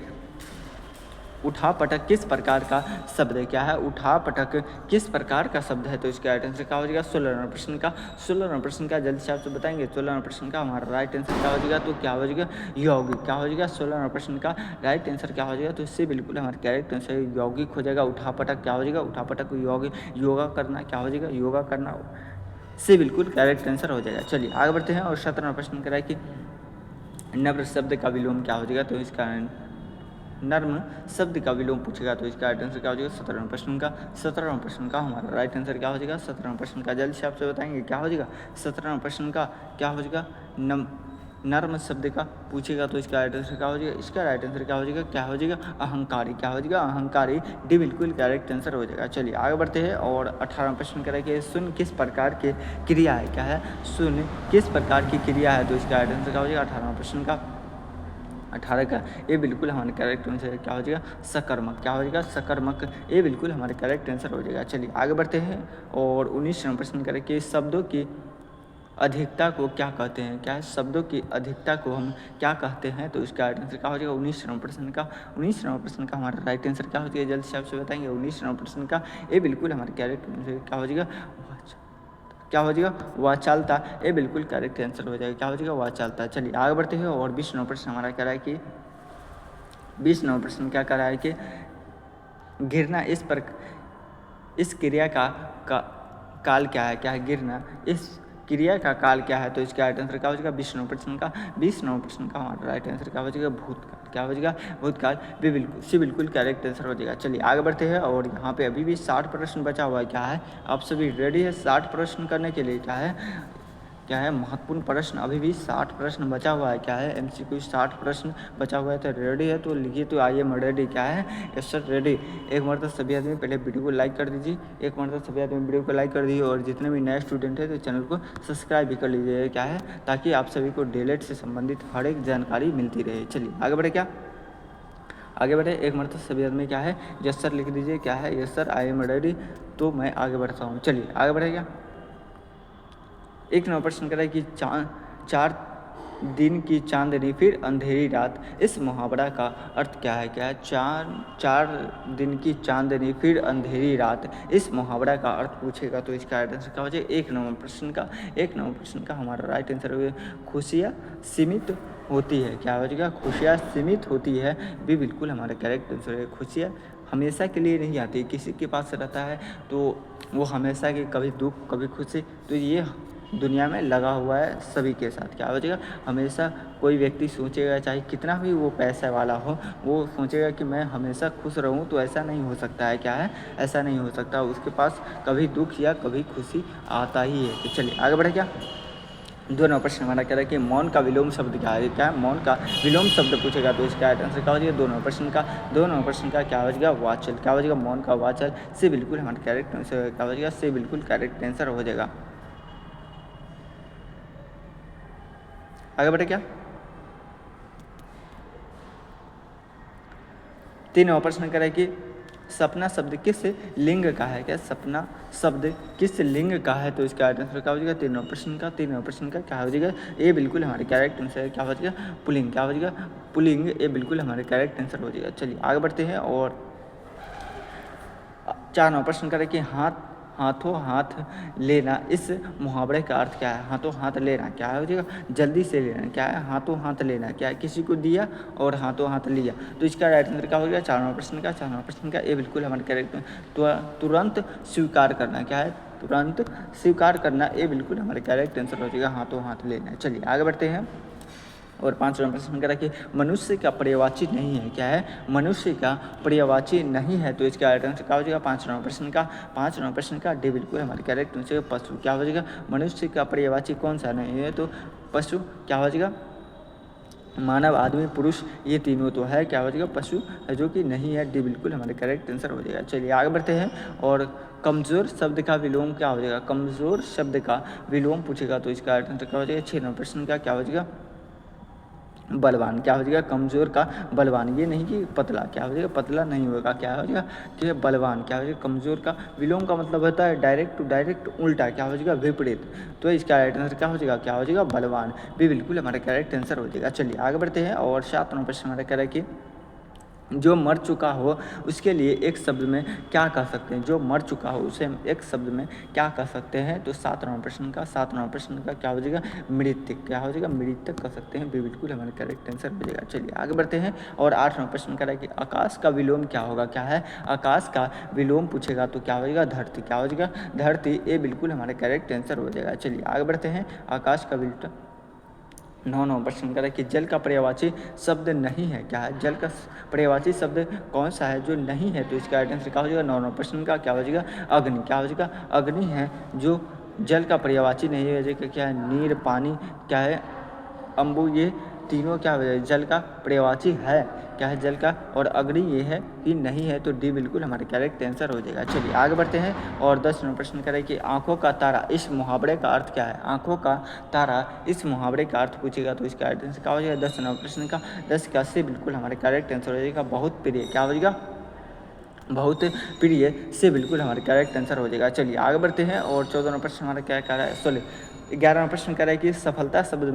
A: उठा पटक किस प्रकार का शब्द है, क्या है उठा पटक किस प्रकार का शब्द है तो इसका राइट आंसर क्या हो जाएगा 16 नंबर प्रश्न का। 16 नंबर प्रश्न का जल्दी से आपसे बताएंगे 16 नंबर प्रश्न का हमारा राइट आंसर क्या हो जाएगा तो क्या हो जाएगा यौगिक, क्या हो जाएगा 16 नंबर प्रश्न का राइट आंसर क्या हो जाएगा तो इससे बिल्कुल हमारा करेक्ट आंसर यौगिक हो जाएगा। उठा पटक क्या हो जाएगा, उठा पटक यौगिक, योगा करना क्या हो जाएगा, योगा करना, से बिल्कुल करेक्ट आंसर हो जाएगा। चलिए आगे बढ़ते हैं और 17 नंबर प्रश्न करा कि नम्र शब्द का विलोम क्या हो जाएगा तो इसका नर्म शब्द का विलोम पूछेगा तो इसका राइट आंसर क्या हो जाएगा 17 नंबर प्रश्न का। 17 नंबर प्रश्न का हमारा राइट आंसर क्या हो जाएगा 17 नंबर प्रश्न का, जल्द से आपसे बताएंगे क्या हो जाएगा 17 नंबर प्रश्न का, क्या हो जाएगा नर्म शब्द का पूछेगा तो इसका राइट आंसर क्या हो जाएगा, इसका राइट आंसर क्या हो जाएगा, क्या हो जाएगा अहंकारी, क्या हो जाएगा अहंकारी, डी बिल्कुल करेक्ट आंसर हो जाएगा। चलिए आगे बढ़ते हैं और 18 प्रश्न करेंगे, शून्य किस प्रकार की क्रिया है, क्या है शून्य किस प्रकार की क्रिया है तो इसका राइट आंसर क्या हो जाएगा 18 प्रश्न का। 18 का ये बिल्कुल हमारे करेक्ट आंसर क्या हो जाएगा सकर्मक, क्या हो जाएगा सकर्मक, ये बिल्कुल हमारे करेक्ट आंसर हो जाएगा। चलिए आगे बढ़ते हैं और 19 नंबर प्रश्न करें कि शब्दों की अधिकता को क्या कहते हैं, क्या है शब्दों की अधिकता को हम क्या कहते हैं तो इसका राइट आंसर क्या हो जाएगा 19 नंबर प्रश्न का। 19 नंबर प्रश्न का हमारा राइट आंसर क्या हो जाएगा, जल्द से आपसे बताएंगे 19 नंबर प्रश्न का, ये बिल्कुल हमारे करेक्ट आंसर क्या हो जाएगा, क्या हो जाएगा वाचालता, ये बिल्कुल करेक्ट आंसर हो जाएगा, क्या हो जाएगा वाचालता। चलिए आगे बढ़ते हैं और 20 नंबर प्रश्न हमारा कह रहा है कि 20 नंबर प्रश्न क्या कर रहा है कि गिरना इस क्रिया का काल क्या है, क्या है गिरना, इस क्रिया का काल क्या है तो इसका राइट आंसर क्या हो जाएगा 20 नंबर प्रश्न का। 20 नंबर प्रश्न का हमारा राइट आंसर क्या हो जाएगा भूतकाल, क्या हो जाएगा भूतकाल, भी बिल्कुल सी बिल्कुल करेक्ट आंसर हो जाएगा। चलिए आगे बढ़ते हैं और यहाँ पे अभी भी 60 प्रश्न बचा हुआ है, क्या है आप सभी रेडी है 60 प्रश्न करने के लिए, क्या है महत्वपूर्ण प्रश्न, अभी भी 60 प्रश्न बचा हुआ है, क्या है MCQ 60 प्रश्न बचा हुआ है, तो रेडी है तो लिखिए तो आई एम रेडी, क्या है यस सर रेडी। एक मरतबा सभी आदमी पहले वीडियो को लाइक कर दीजिए, एक मरतबा सभी आदमी वीडियो को लाइक कर दीजिए और जितने भी नए स्टूडेंट है तो चैनल को सब्सक्राइब भी कर लीजिए, क्या है ताकि आप सभी को डीएलएड से संबंधित हर एक जानकारी मिलती रहे। चलिए आगे बढ़े, क्या आगे बढ़े, एक मरतबा सभी आदमी क्या है यस सर लिख दीजिए, क्या है yes sir I am ready, तो मैं आगे बढ़ता हूँ। चलिए आगे बढ़े, क्या एक नंबर प्रश्न करें कि चार दिन की चांदनी फिर अंधेरी रात, इस मुहावरा का अर्थ क्या है, क्या है चार दिन की चांदनी फिर अंधेरी रात, इस मुहावरा का अर्थ पूछेगा तो इसका राइट आंसर क्या हो जाएगा एक नंबर प्रश्न का। एक नंबर प्रश्न का हमारा राइट आंसर हो खुशियाँ सीमित होती है, क्या हो जाएगा खुशियाँ सीमित होती है, भी बिल्कुल हमारा करेक्ट आंसर है। खुशियाँ हमेशा के लिए नहीं आती, किसी के पास रहता है तो वो हमेशा की कभी दुख कभी खुशी, तो ये दुनिया में लगा हुआ है सभी के साथ, क्या हो जाएगा हमेशा कोई व्यक्ति सोचेगा चाहे कितना भी वो पैसा वाला हो, वो सोचेगा कि मैं हमेशा खुश रहूं, तो ऐसा नहीं हो सकता है, क्या है ऐसा नहीं हो सकता, उसके पास कभी दुख या कभी खुशी आता ही है। तो चलिए आगे बढ़े, क्या 2 नंबर प्रश्न हमारा कह रहा है कि मौन का विलोम शब्द क्या है, क्या मौन का विलोम शब्द पूछेगा तो इसका राइट आंसर क्या हो जाएगा 2 नंबर प्रश्न का। 2 नंबर प्रश्न का क्या हो जाएगा वाचल, क्या हो जाएगा मौन का वाचल, से बिल्कुल हमारा करेक्ट आंसर क्या हो जाएगा, से बिल्कुल करेक्ट आंसर हो जाएगा। आगे बढ़े, क्या 3 नंबर प्रश्न करें कि सपना शब्द किस लिंग का है, क्या सपना शब्द किस लिंग का है तो इसका राइट आंसर क्या हो जाएगा 3 नंबर प्रश्न का। 3 नंबर प्रश्न का क्या हो जाएगा, ये बिल्कुल हमारे करेक्ट आंसर है, क्या हो जाएगा पुलिंग, क्या हो जाएगा पुलिंग, ये बिल्कुल हमारे करेक्ट आंसर हो जाएगा। चलिए आगे बढ़ते हैं और 4 नंबर प्रश्न करें कि हाथों हाथ लेना, इस मुहावरे का अर्थ क्या है, हाथों हाथ लेना क्या हो जाएगा जल्दी से लेना, क्या है हाथों हाथ लेना, क्या है किसी को दिया और हाथों हाथ लिया, तो इसका राइट आंसर क्या हो गया 4 नंबर प्रश्न का। 4 नंबर प्रश्न का ये बिल्कुल हमारे करेक्ट तुरंत स्वीकार करना, क्या है तुरंत स्वीकार करना, ये बिल्कुल हमारे करेक्ट आंसर हो जाएगा हाथों हाथ लेना। चलिए आगे बढ़ते हैं और 5वां प्रश्न करा कि मनुष्य का पर्यायवाची नहीं है, क्या है, मनुष्य का पर्यायवाची नहीं है, तो इसका राइट आंसर क्या हो जाएगा 5वां प्रश्न का डी बिल्कुल हमारे करेक्ट आंसर पशु। क्या हो जाएगा, मनुष्य का पर्यायवाची कौन सा नहीं है, तो पशु। क्या हो जाएगा, मानव, आदमी, पुरुष, ये तीनों तो है, क्या हो जाएगा, पशु जो कि नहीं है, डी बिल्कुल हमारे करेक्ट आंसर हो जाएगा। चलिए आगे बढ़ते हैं। और कमज़ोर शब्द का विलोम क्या हो जाएगा, कमज़ोर शब्द का विलोम पूछेगा तो इसका आंसर क्या हो जाएगा 6वां प्रश्न का, क्या हो जाएगा, बलवान। क्या हो जाएगा, कमज़ोर का बलवान, ये नहीं कि पतला, क्या हो जाएगा, पतला नहीं होगा, क्या हो जाएगा, कि बलवान। क्या हो जाएगा, कमज़ोर का विलोम का मतलब होता है डायरेक्ट टू डायरेक्ट उल्टा, क्या हो जाएगा, विपरीत, तो इसका राइट आंसर क्या हो जाएगा, क्या हो जाएगा, बलवान, भी बिल्कुल हमारा करेक्ट आंसर हो जाएगा। चलिए आगे बढ़ते हैं। और 7वां प्रश्न हमारा कह रहा है कि जो मर चुका हो उसके लिए एक शब्द में क्या कह सकते हैं, जो मर चुका हो उसे हम एक शब्द में क्या कह सकते हैं, तो 7वां प्रश्न का क्या हो जाएगा, मृतक। क्या हो जाएगा, मृतक कह सकते हैं, भी बिल्कुल हमारा करेक्ट आंसर हो जाएगा। चलिए आगे बढ़ते हैं। और 8वां प्रश्न कह रहा है कि आकाश का विलोम क्या होगा, क्या है, आकाश का विलोम पूछेगा तो क्या हो जाएगा, धरती। क्या हो जाएगा, धरती, ये बिल्कुल हमारा करेक्ट आंसर हो जाएगा। चलिए आगे बढ़ते हैं। आकाश का विलोम 9वां प्रश्न करें कि जल का पर्यायवाची शब्द नहीं है, क्या है, जल का पर्यायवाची शब्द कौन सा है जो नहीं है, तो इसका राइट आंसर क्या हो जाएगा 9वां प्रश्न का, क्या हो जाएगा, अग्नि। क्या हो जाएगा, अग्नि है जो जल का पर्यायवाची नहीं है, जैसे क्या है, नीर, पानी, क्या है, अम्बु, ये तीनों क्या हो जाएगा, जल का पर्यायवाची है, क्या है, जल का, और अग्नि ये है कि नहीं है, तो डी बिल्कुल हमारे करेक्ट आंसर हो जाएगा। चलिए आगे बढ़ते हैं। और 10वां प्रश्न करें कि आंखों का तारा इस मुहावरे का अर्थ क्या है, आंखों का तारा इस मुहावरे का अर्थ पूछेगा तो इसका राइट आंसर क्या हो जाएगा 10वां प्रश्न का 10 का से बिल्कुल हमारे करेक्ट आंसर हो जाएगा बहुत प्रिय। क्या हो जाएगा, बहुत प्रिय, से बिल्कुल हमारे करेक्ट आंसर हो जाएगा। चलिए आगे बढ़ते हैं। और 14वां प्रश्न हमारा क्या कह रहा है, 11वां प्रश्न कह रहा है कि सफलता शब्द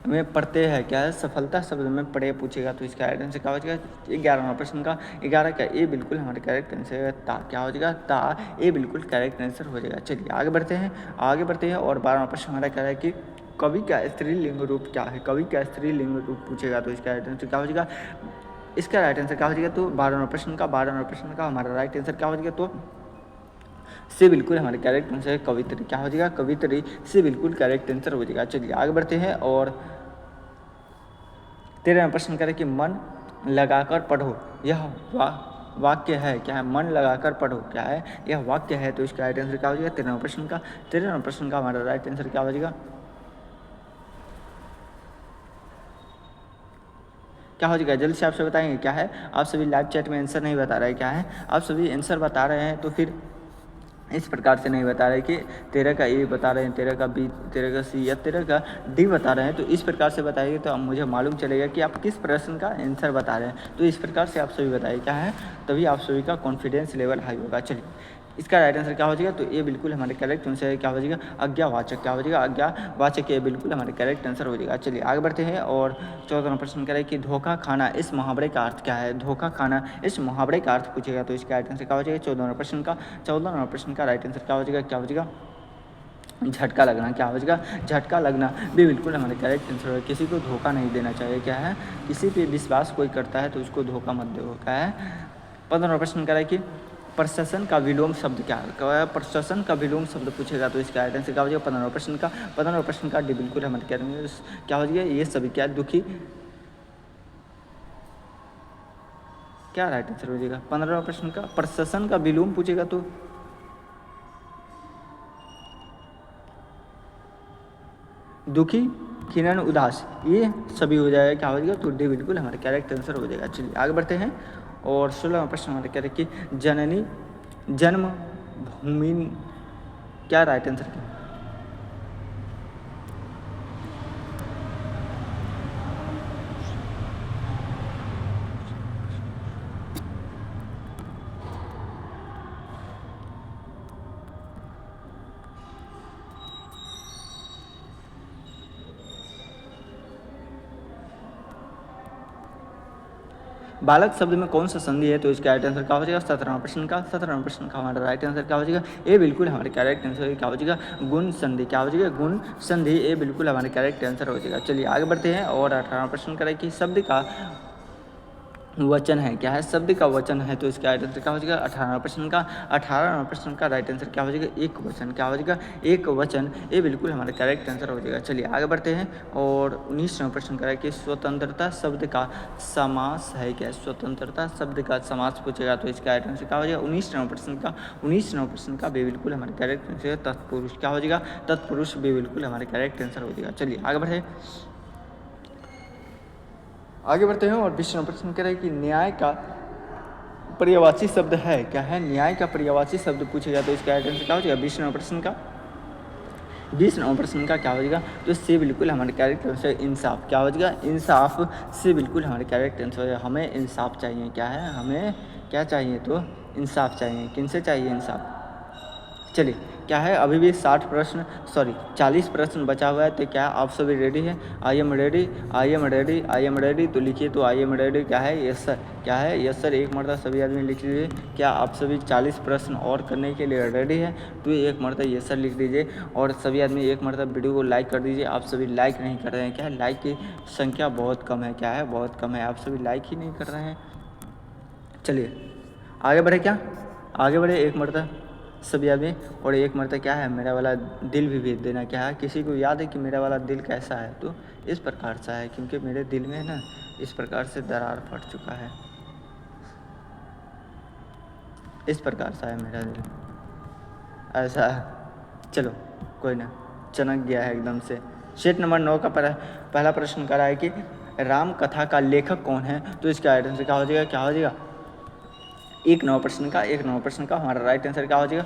A: में पढ़ते हैं, क्या है, सफलता शब्द में पढ़े पूछेगा तो इसका राइट आंसर क्या हो जाएगा 11वां प्रश्न का 11 का ए बिल्कुल हमारे करेक्ट आंसर है ता। क्या हो जाएगा, ता, ए बिल्कुल करेक्ट आंसर हो जाएगा। चलिए आगे बढ़ते हैं। और 12वां प्रश्न हमारा कह रहा है कि कवि का स्त्रीलिंग रूप क्या है, कवि का स्त्रीलिंग रूप पूछेगा तो इसका राइट आंसर क्या हो जाएगा, इसका राइट आंसर क्या हो जाएगा, तो 12वां प्रश्न का हमारा राइट आंसर क्या हो जाएगा, तो से बिल्कुल हमारे करेक्ट आंसर है कवित्री। क्या हो जाएगा, कवित्री, से बिल्कुल करेक्ट आंसर हो जाएगा। चलिए आगे बढ़ते हैं। और 13वां प्रश्न करें कि मन लगाकर पढ़ो, यह वाक्य है, क्या है, मन लगाकर पढ़ो, क्या है, यह वाक्य है, तो इसका राइट आंसर क्या हो जाएगा 13वां प्रश्न का हमारा राइट आंसर क्या हो जाएगा, क्या हो जाएगा, जल्द से आपसे बताएंगे। क्या है, आप सभी लाइव चैट में आंसर नहीं बता रहे, क्या है, आप सभी आंसर बता रहे हैं तो फिर इस प्रकार से नहीं बता रहे कि 13 का ए बता रहे हैं, 13 का बी, 13 का सी या 13 का डी बता रहे हैं, तो इस प्रकार से बताइए तो मुझे मालूम चलेगा कि आप किस प्रश्न का आंसर बता रहे हैं। तो इस प्रकार से आप सभी बताइए, क्या है, तभी आप सभी का कॉन्फिडेंस लेवल हाई होगा। चलिए इसका राइट आंसर क्या हो जाएगा, तो ये बिल्कुल हमारे करेक्ट आंसर क्या हो जाएगा, आज्ञावाचक। क्या हो जाएगा, आज्ञावाचक, ये बिल्कुल हमारे करेक्ट आंसर हो जाएगा। चलिए आगे बढ़ते हैं। और 14वां प्रश्न करें कि धोखा खाना इस मुहावरे का अर्थ क्या है, धोखा खाना इस मुहावरे का अर्थ पूछेगा तो इसका राइट आंसर क्या हो जाएगा 14वां प्रश्न का राइट आंसर क्या हो जाएगा, झटका लगना। क्या हो जाएगा, झटका लगना, भी बिल्कुल हमारे करेक्ट आंसर है। किसी को धोखा नहीं देना चाहिए, क्या है, किसी पे विश्वास कोई करता है तो उसको धोखा मत दो। क्या है, 15वां प्रश्न करें कि प्रशासन का विलोम शब्द क्या है, प्रशासन का विलोम शब्द पूछेगा तो इसका राइट आंसर क्या हो जाएगा 15वां प्रश्न का डी बिल्कुल हमारे क्या हो जाएगा, ये सभी क्या दुखी, क्या राइट आंसर हो जाएगा 15वां प्रश्न का प्रशासन का विलोम पूछेगा तो दुखी, खिन्न, उदास, ये सभी हो जाएगा। क्या हो जाएगा, तो डी बिल्कुल हमारे करेक्ट आंसर हो जाएगा। चलिए आगे बढ़ते हैं। और 16वां प्रश्न हमारे कह रहे कि जननी जन्मभूमि, क्या राइट आंसर क्या, बालक शब्द में कौन सा संधि है तो इसका राइट आंसर क्या हो जाएगा 17वां प्रश्न का हमारा राइट आंसर क्या हो जाएगा, ये बिल्कुल हमारे करेक्ट आंसर क्या हो जाएगा, गुण संधि। क्या हो जाएगा, गुण संधि, ये बिल्कुल हमारे करेक्ट आंसर हो जाएगा। चलिए आगे बढ़ते हैं। और 18वां प्रश्न करें कि शब्द का वचन है, क्या है, शब्द का वचन है, तो इसका राइट आंसर क्या हो जाएगा 18 का राइट आंसर क्या हो जाएगा एक वचन, क्या हो जाएगा एक वचन, ये बिल्कुल हमारा करेक्ट आंसर हो जाएगा। चलिए आगे बढ़ते हैं और 19वां प्रश्न करें कि स्वतंत्रता शब्द का समास है क्या, स्वतंत्रता शब्द का समास पूछेगा तो इसका राइट आंसर क्या हो जाएगा 19वां प्रश्न का भी बिल्कुल हमारे करेक्ट आंसर तत्पुरुष, क्या हो जाएगा तत्पुरुष भी बिल्कुल हमारे करेक्ट आंसर हो जाएगा। चलिए आगे बढ़ते हैं और 20वां प्रश्न कह रहे हैं कि न्याय का पर्यायवाची शब्द है, क्या है, न्याय का पर्यायवाची शब्द पूछेगा तो इसका आंसर क्या हो जाएगा 20वां प्रश्न का क्या हो जाएगा, तो इससे बिल्कुल हमारे करेक्ट आंसर इंसाफ, क्या हो जाएगा इंसाफ से बिल्कुल हमारे करेक्ट आंसर है। हमें इंसाफ चाहिए, क्या है, हमें क्या चाहिए, तो इंसाफ चाहिए, किन से चाहिए इंसाफ। चलिए क्या है, अभी भी 40 प्रश्न बचा हुआ है, तो क्या आप सभी रेडी हैं, आई एम रेडी, तो लिखिए तो आई एम रेडी क्या है, यस सर, क्या है, यस सर, एक मरतबा सभी आदमी लिख लीजिए, क्या आप सभी 40 प्रश्न और करने के लिए रेडी है, तो एक मरतबा यस सर लिख दीजिए और सभी आदमी एक मरतबा वीडियो को लाइक कर दीजिए। आप सभी लाइक नहीं कर रहे हैं, क्या है, लाइक की संख्या बहुत कम है, क्या है, बहुत कम है, आप सभी लाइक ही नहीं कर रहे हैं। चलिए आगे बढ़े एक मरतबा सभी आदमी, और एक मरतबा क्या है, मेरा वाला दिल भी भेज देना, क्या है, किसी को याद है कि मेरा वाला दिल कैसा है, तो इस प्रकार सा है, क्योंकि मेरे दिल में ना इस प्रकार से दरार पड़ चुका है, इस प्रकार सा है मेरा दिल, ऐसा है। चलो कोई ना, चनक गया है एकदम से। शीट नंबर 9 का पहला प्रश्न कर रहा है कि राम कथा का लेखक कौन है, तो इसका राइट आंसर क्या हो जाएगा एक नंबर प्रश्न का हमारा राइट आंसर क्या हो जाएगा,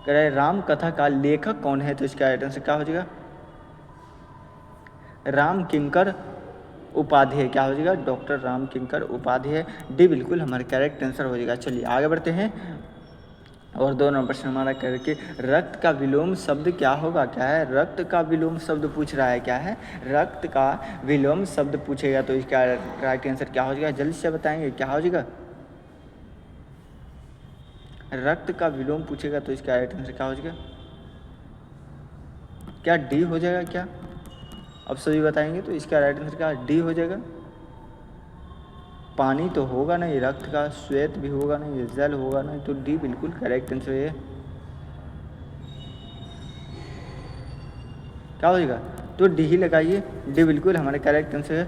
A: कह रहे राम कथा का लेखक कौन है, तो इसका राइट आंसर क्या हो जाएगा राम किंकर उपाध्याय, क्या हो जाएगा डॉक्टर राम किंकर उपाध्याय, डी बिल्कुल हमारे करेक्ट आंसर हो जाएगा। चलिए आगे बढ़ते हैं और 2 नंबर प्रश्न हमारा करके रक्त का विलोम शब्द क्या होगा, क्या है, रक्त का विलोम शब्द पूछ रहा है, क्या है, रक्त का विलोम शब्द पूछेगा तो इसका राइट आंसर क्या हो जाएगा, जल्दी से बताएंगे क्या हो जाएगा, रक्त का विलोम पूछेगा तो इसका राइट आंसर क्या हो जाएगा, क्या डी हो जाएगा, क्या अब सभी बताएंगे तो इसका राइट आंसर क्या डी हो जाएगा। पानी तो होगा नहीं, रक्त का श्वेत भी होगा नहीं, जल होगा नहीं, तो डी बिल्कुल करेक्ट आंसर है, क्या हो जाएगा, तो डी ही लगाइए, डी बिल्कुल हमारे करेक्ट आंसर है।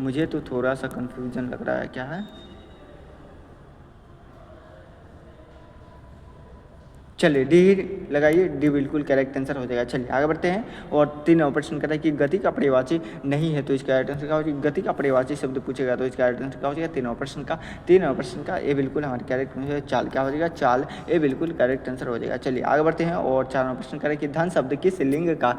A: मुझे तो थोड़ा सा कंफ्यूजन लग रहा है, क्या है, चलिए डी ही लगाइए, डी बिल्कुल करेक्ट आंसर हो जाएगा। चलिए आगे बढ़ते हैं और 3 ऑप्शन कहता है कि गति का पर्यायवाची नहीं है तो इसका राइट आंसर क्या हो जाएगा, गति का पर्यायवाची शब्द पूछेगा तो इसका राइट आंसर क्या हो जाएगा 3 ऑप्शन का ये बिल्कुल हमारे करेक्ट आंसर है चाल, क्या हो जाएगा चाल, ये बिल्कुल करेक्ट आंसर हो जाएगा। चलिए आगे बढ़ते हैं और 4 ऑप्शन करें कि धन शब्द किस लिंग का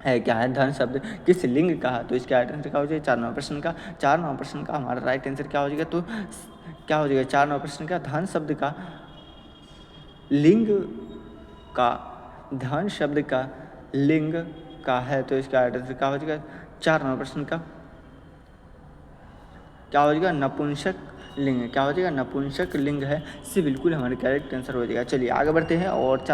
A: है, क्या है, धन शब्द किस लिंग का, तो इसका राइट आंसर क्या हो जाएगा 4 नंबर प्रश्न का हमारा राइट आंसर क्या हो जाएगा, तो क्या हो जाएगा 4 नंबर प्रश्न का धन शब्द का लिंग का, धन शब्द का लिंग का है तो इसका राइट आंसर क्या हो जाएगा 4 नंबर प्रश्न का क्या हो जाएगा नपुंसक लिंग, क्या हो जाएगा नपुंसक लिंग है, से बिल्कुल हमारे करेक्ट आंसर हो जाएगा। चलिए आगे बढ़ते हैं और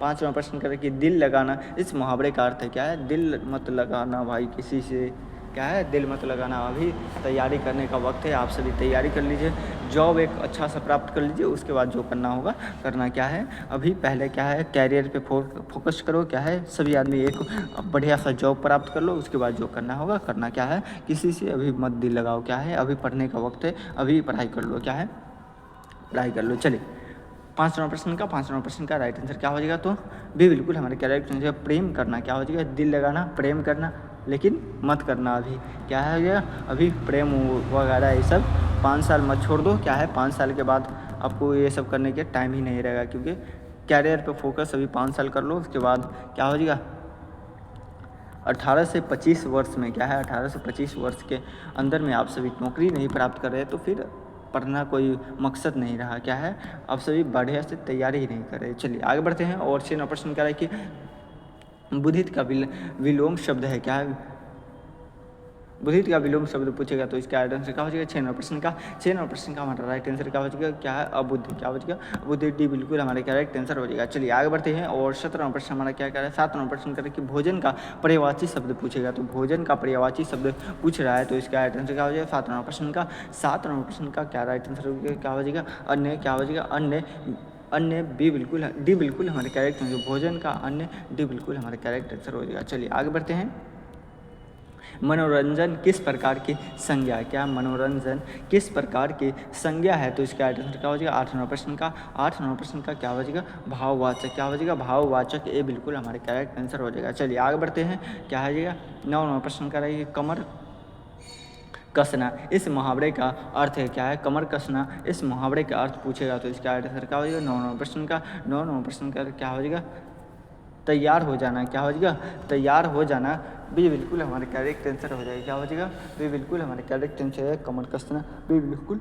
A: 5वां प्रश्न करें कि दिल लगाना इस मुहावरे का अर्थ है, क्या है, दिल मत लगाना भाई किसी से, क्या है, दिल मत लगाना, अभी तैयारी करने का वक्त है, आप सभी तैयारी कर लीजिए, जॉब एक अच्छा सा प्राप्त कर लीजिए, उसके बाद जो करना होगा करना, क्या है, अभी पहले क्या है कैरियर पे फोकस करो, क्या है, सभी आदमी एक बढ़िया सा जॉब प्राप्त कर लो, उसके बाद जो करना होगा करना, क्या है, किसी से अभी मत दिल लगाओ, क्या है, अभी पढ़ने का वक्त है, अभी पढ़ाई कर लो, क्या है, पढ़ाई कर लो। चलिए 5वां प्रश्न का राइट आंसर क्या हो जाएगा, तो भी बिल्कुल हमारे करेक्ट आंसर प्रेम करना, क्या हो जाएगा दिल लगाना प्रेम करना, लेकिन मत करना अभी, क्या है गया अभी प्रेम वगैरह ये सब 5 साल मत छोड़ दो, क्या है 5 साल के बाद आपको ये सब करने के टाइम ही नहीं रहेगा, क्योंकि कैरियर पे फोकस अभी 5 साल कर लो, उसके बाद क्या हो जाएगा 18 से 25 वर्ष में, क्या है 18 से 25 वर्ष के अंदर में आप सभी नौकरी नहीं प्राप्त कर रहे तो फिर पढ़ना कोई मकसद नहीं रहा, क्या है आप सभी बढ़िया से तैयारी ही नहीं कर रहे। चलिए आगे बढ़ते हैं और 6 प्रश्न कह रहा है कि बुद्धित का विलोम शब्द है, क्या है, बुधित का विलोम शब्द पूछेगा तो इसका राइट आंसर क्या हो जाएगा 6 नंबर प्रश्न का। 6 नंबर प्रश्न का हमारा राइट आंसर क्या हो जाएगा, क्या है अबुद्धि, क्या हो जाएगा अबुद्धि, डी बिल्कुल हमारे करेक्ट आंसर हो जाएगा। चलिए आगे बढ़ते हैं और 17 नंबर प्रश्न हमारा क्या करें, 7 नंबर प्रश्न करें कि भोजन का पर्यायवाची शब्द पूछेगा, तो भोजन का पर्यायवाची शब्द पूछ रहा है तो इसका राइट आंसर क्या हो जाएगा 7 नंबर प्रश्न का। 7 नंबर प्रश्न का क्या राइट आंसर हो जाएगा, क्या हो जाएगा अन्य, क्या हो जाएगा अन्य, अन्य बी बिल्कुल, डी बिल्कुल हमारे करेक्ट आंसर, भोजन का अन्य, डी बिल्कुल हमारे करेक्ट आंसर हो जाएगा। चलिए आगे बढ़ते हैं। मनोरंजन किस प्रकार की संज्ञा है, क्या मनोरंजन किस प्रकार की संज्ञा है तो इसका राइट आंसर क्या हो जाएगा 8 नंबर प्रश्न का। 8 नंबर प्रश्न का क्या हो जाएगा भाववाचक, क्या हो जाएगा भाववाचक, ए बिल्कुल हमारे करेक्ट आंसर हो जाएगा। चलिए आगे बढ़ते हैं, क्या हो जाएगा 9 नंबर प्रश्न का रहेगा कमर कसना, इस मुहावरे का अर्थ है, क्या है कमर कसना, इस मुहावरे का अर्थ पूछेगा तो इसका राइट आंसर क्या हो जाएगा 9 नंबर प्रश्न का। 9 नंबर प्रश्न का क्या हो जाएगा तैयार हो जाना, क्या हो जाएगा तैयार हो जाना, बी बिल्कुल हमारे करेक्ट आंसर हो जाएगा, क्या हो जाएगा बी बिल्कुल हमारे करेक्ट आंसर है कमर कसना, बी बिल्कुल।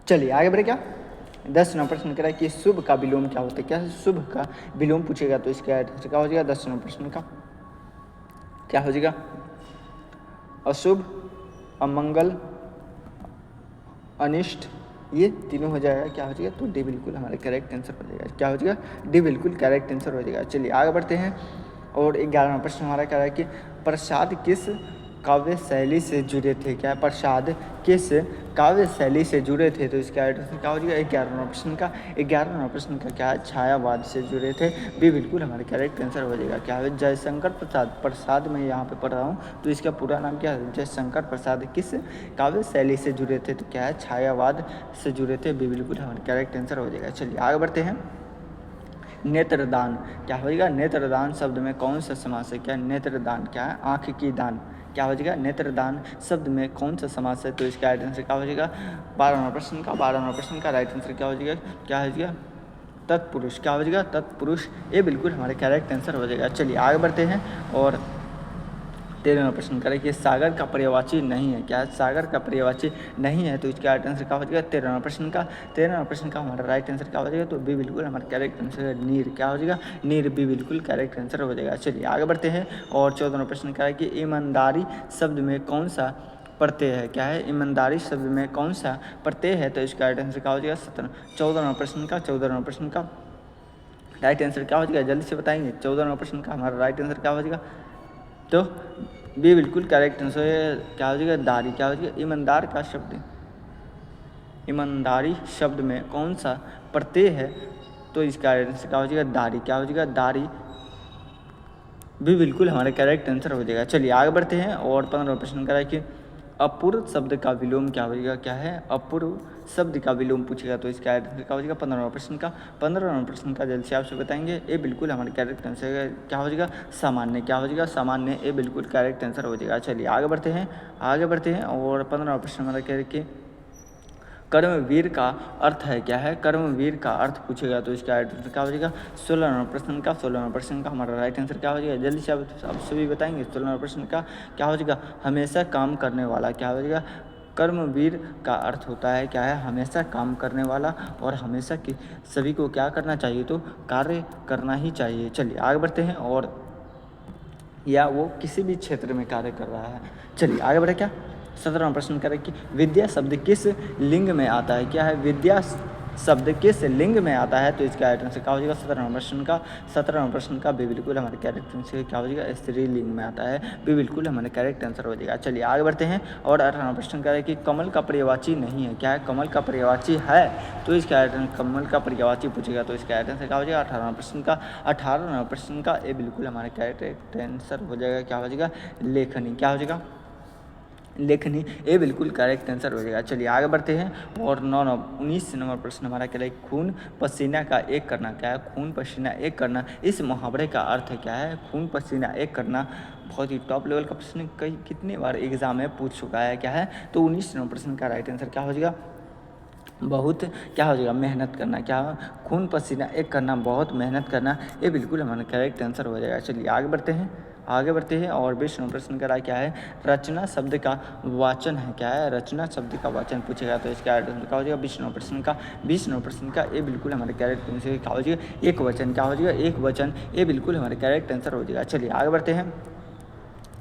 A: चलिए आगे बढ़े, क्या 10 नंबर प्रश्न करा कि शुभ का विलोम क्या होता है, क्या शुभ का विलोम पूछेगा तो इसका आंसर क्या हो जाएगा 10 नंबर प्रश्न का, क्या हो जाएगा अशुभ, अमंगल, अनिष्ट, ये तीनों हो जाएगा, क्या हो जाएगा तो डी बिल्कुल हमारे करेक्ट आंसर हो जाएगा, क्या हो जाएगा डी बिल्कुल करेक्ट आंसर हो जाएगा। चलिए आगे बढ़ते हैं और 11वां प्रश्न हमारा कह रहा है कि प्रसाद किस काव्य शैली से जुड़े थे, क्या है प्रसाद किस काव्य शैली से जुड़े थे तो इसका आंसर क्या हो जाएगा 11वां प्रश्न का। 11वां प्रश्न का क्या है छायावाद से जुड़े थे, भी बिल्कुल हमारे करेक्ट आंसर हो जाएगा, क्या है जयशंकर प्रसाद, प्रसाद मैं यहाँ पे पढ़ रहा हूँ तो इसका पूरा नाम क्या है जयशंकर प्रसाद, किस काव्य शैली से जुड़े थे तो क्या है छायावाद से जुड़े थे, भी बिल्कुल हमारे करेक्ट आंसर हो जाएगा। चलिए आगे बढ़ते हैं। नेत्रदान, क्या हो जाएगा नेत्रदान शब्द में कौन सा समास है, क्या नेत्रदान, क्या है आँख की दान, क्या हो जाएगा नेत्रदान शब्द में कौन सा समास है तो इसका राइट आंसर क्या हो जाएगा 12वां प्रश्न का। 12वां प्रश्न का राइट आंसर क्या हो जाएगा, क्या हो जाएगा तत्पुरुष, क्या हो जाएगा तत्पुरुष, ये बिल्कुल हमारे करेक्ट आंसर हो जाएगा। चलिए आगे बढ़ते हैं और 13वां प्रश्न करें कि सागर का पर्यायवाची नहीं है, क्या सागर का पर्यायवाची नहीं है तो इसका राइट आंसर क्या हो जाएगा 13वां प्रश्न का। 13वां प्रश्न का हमारा राइट आंसर क्या हो जाएगा तो बी बिल्कुल हमारा करेक्ट आंसर है नीर, क्या हो जाएगा नीर, बी बिल्कुल करेक्ट आंसर हो जाएगा। चलिए आगे बढ़ते हैं और 14वां प्रश्न क्या है कि ईमानदारी शब्द में कौन सा प्रत्यय है, क्या है ईमानदारी शब्द में कौन सा प्रत्यय है तो इसका राइट आंसर क्या हो जाएगा 14वां प्रश्न का। 14वां प्रश्न का राइट आंसर क्या हो जाएगा जल्दी से बताएंगे। 14वां प्रश्न का हमारा राइट आंसर क्या हो जाएगा तो बी बिल्कुल करेक्ट आंसर क्या हो जाएगा दारी, क्या हो जाएगा ईमानदार का शब्द, ईमानदारी शब्द में कौन सा प्रत्यय है तो इसका आंसर क्या हो जाएगा दारी, क्या हो जाएगा दारी, भी बिल्कुल हमारे करेक्ट आंसर हो जाएगा। चलिए आगे बढ़ते हैं और 15वां प्रश्न करा कि अपूर्व शब्द का विलोम क्या हो जाएगा, क्या है अपूर्व शब्द का विलोम पूछेगा तो इसका आंसर क्या हो जाएगा 15वां प्रश्न का। 15वां प्रश्न का जल्द से आपसे बताएंगे, ये बिल्कुल हमारे करेक्ट आंसर क्या हो जाएगा सामान्य, क्या हो जाएगा सामान्य, ये बिल्कुल करेक्ट आंसर हो जाएगा। चलिए आगे बढ़ते हैं, आगे बढ़ते हैं और 15वां प्रश्न हमारा कह रहे कि कर्मवीर का अर्थ है, क्या है कर्मवीर का अर्थ पूछेगा तो इसका राइट आंसर क्या हो जाएगा 16वां प्रश्न का। 16वां प्रश्न का हमारा राइट आंसर क्या हो जाएगा जल्दी से आप सभी बताएंगे। 16वां प्रश्न का क्या हो जाएगा हमेशा काम करने वाला, क्या हो जाएगा कर्मवीर का अर्थ होता है क्या है हमेशा काम करने वाला, और हमेशा की सभी को क्या करना चाहिए तो कार्य करना ही चाहिए। चलिए आगे बढ़ते हैं और या वो किसी भी क्षेत्र में कार्य कर रहा है। चलिए आगे बढ़े, क्या 17वां प्रश्न करें कि विद्या शब्द किस लिंग में आता है, क्या है विद्या शब्द किस लिंग में आता है तो इसका आंसर क्या हो जाएगा 17वां प्रश्न का। 17वां प्रश्न का भी बिल्कुल हमारे करेक्ट आंसर क्या हो जाएगा स्त्री लिंग में आता है, भी बिल्कुल हमारे करेक्ट आंसर हो जाएगा। चलिए आगे बढ़ते हैं और 18वां प्रश्न करें कि कमल का पर्यायवाची नहीं है, क्या है कमल का पर्यायवाची है तो इसका आंसर कमल का पर्यायवाची पूछेगा तो इसका आंसर क्या हो जाएगा 18वां प्रश्न का। 18वां प्रश्न का ये बिल्कुल हमारे करेक्ट आंसर हो जाएगा, क्या हो जाएगा लेखनी, क्या हो जाएगा लेखनी, ये बिल्कुल करेक्ट आंसर हो जाएगा। चलिए आगे बढ़ते हैं और 19 नंबर प्रश्न हमारा क्या है खून पसीना का एक करना, क्या है खून पसीना एक करना, इस मुहावरे का अर्थ है क्या है खून पसीना एक करना। बहुत ही टॉप लेवल का प्रश्न कई कितने बार एग्जाम में पूछ चुका है, क्या है तो 19 नंबर प्रश्न का राइट आंसर क्या हो जाएगा बहुत क्या हो जाएगा मेहनत करना, क्या खून पसीना एक करना बहुत मेहनत करना, ये बिल्कुल हमारा करेक्ट आंसर हो जाएगा। चलिए आगे बढ़ते हैं आगे बढ़ते हैं और 20 प्रश्न का क्या है, रचना शब्द का वाचन है, क्या है, रचना शब्द का वाचन पूछेगा तो इसका आंसर क्या हो जाएगा, 20 प्रश्न का ये बिल्कुल हमारे करेक्ट आंसर क्या हो जाएगा, एक वचन, क्या हो जाएगा, एक वचन, ये बिल्कुल हमारे करेक्ट आंसर हो जाएगा। चलिए आगे बढ़ते हैं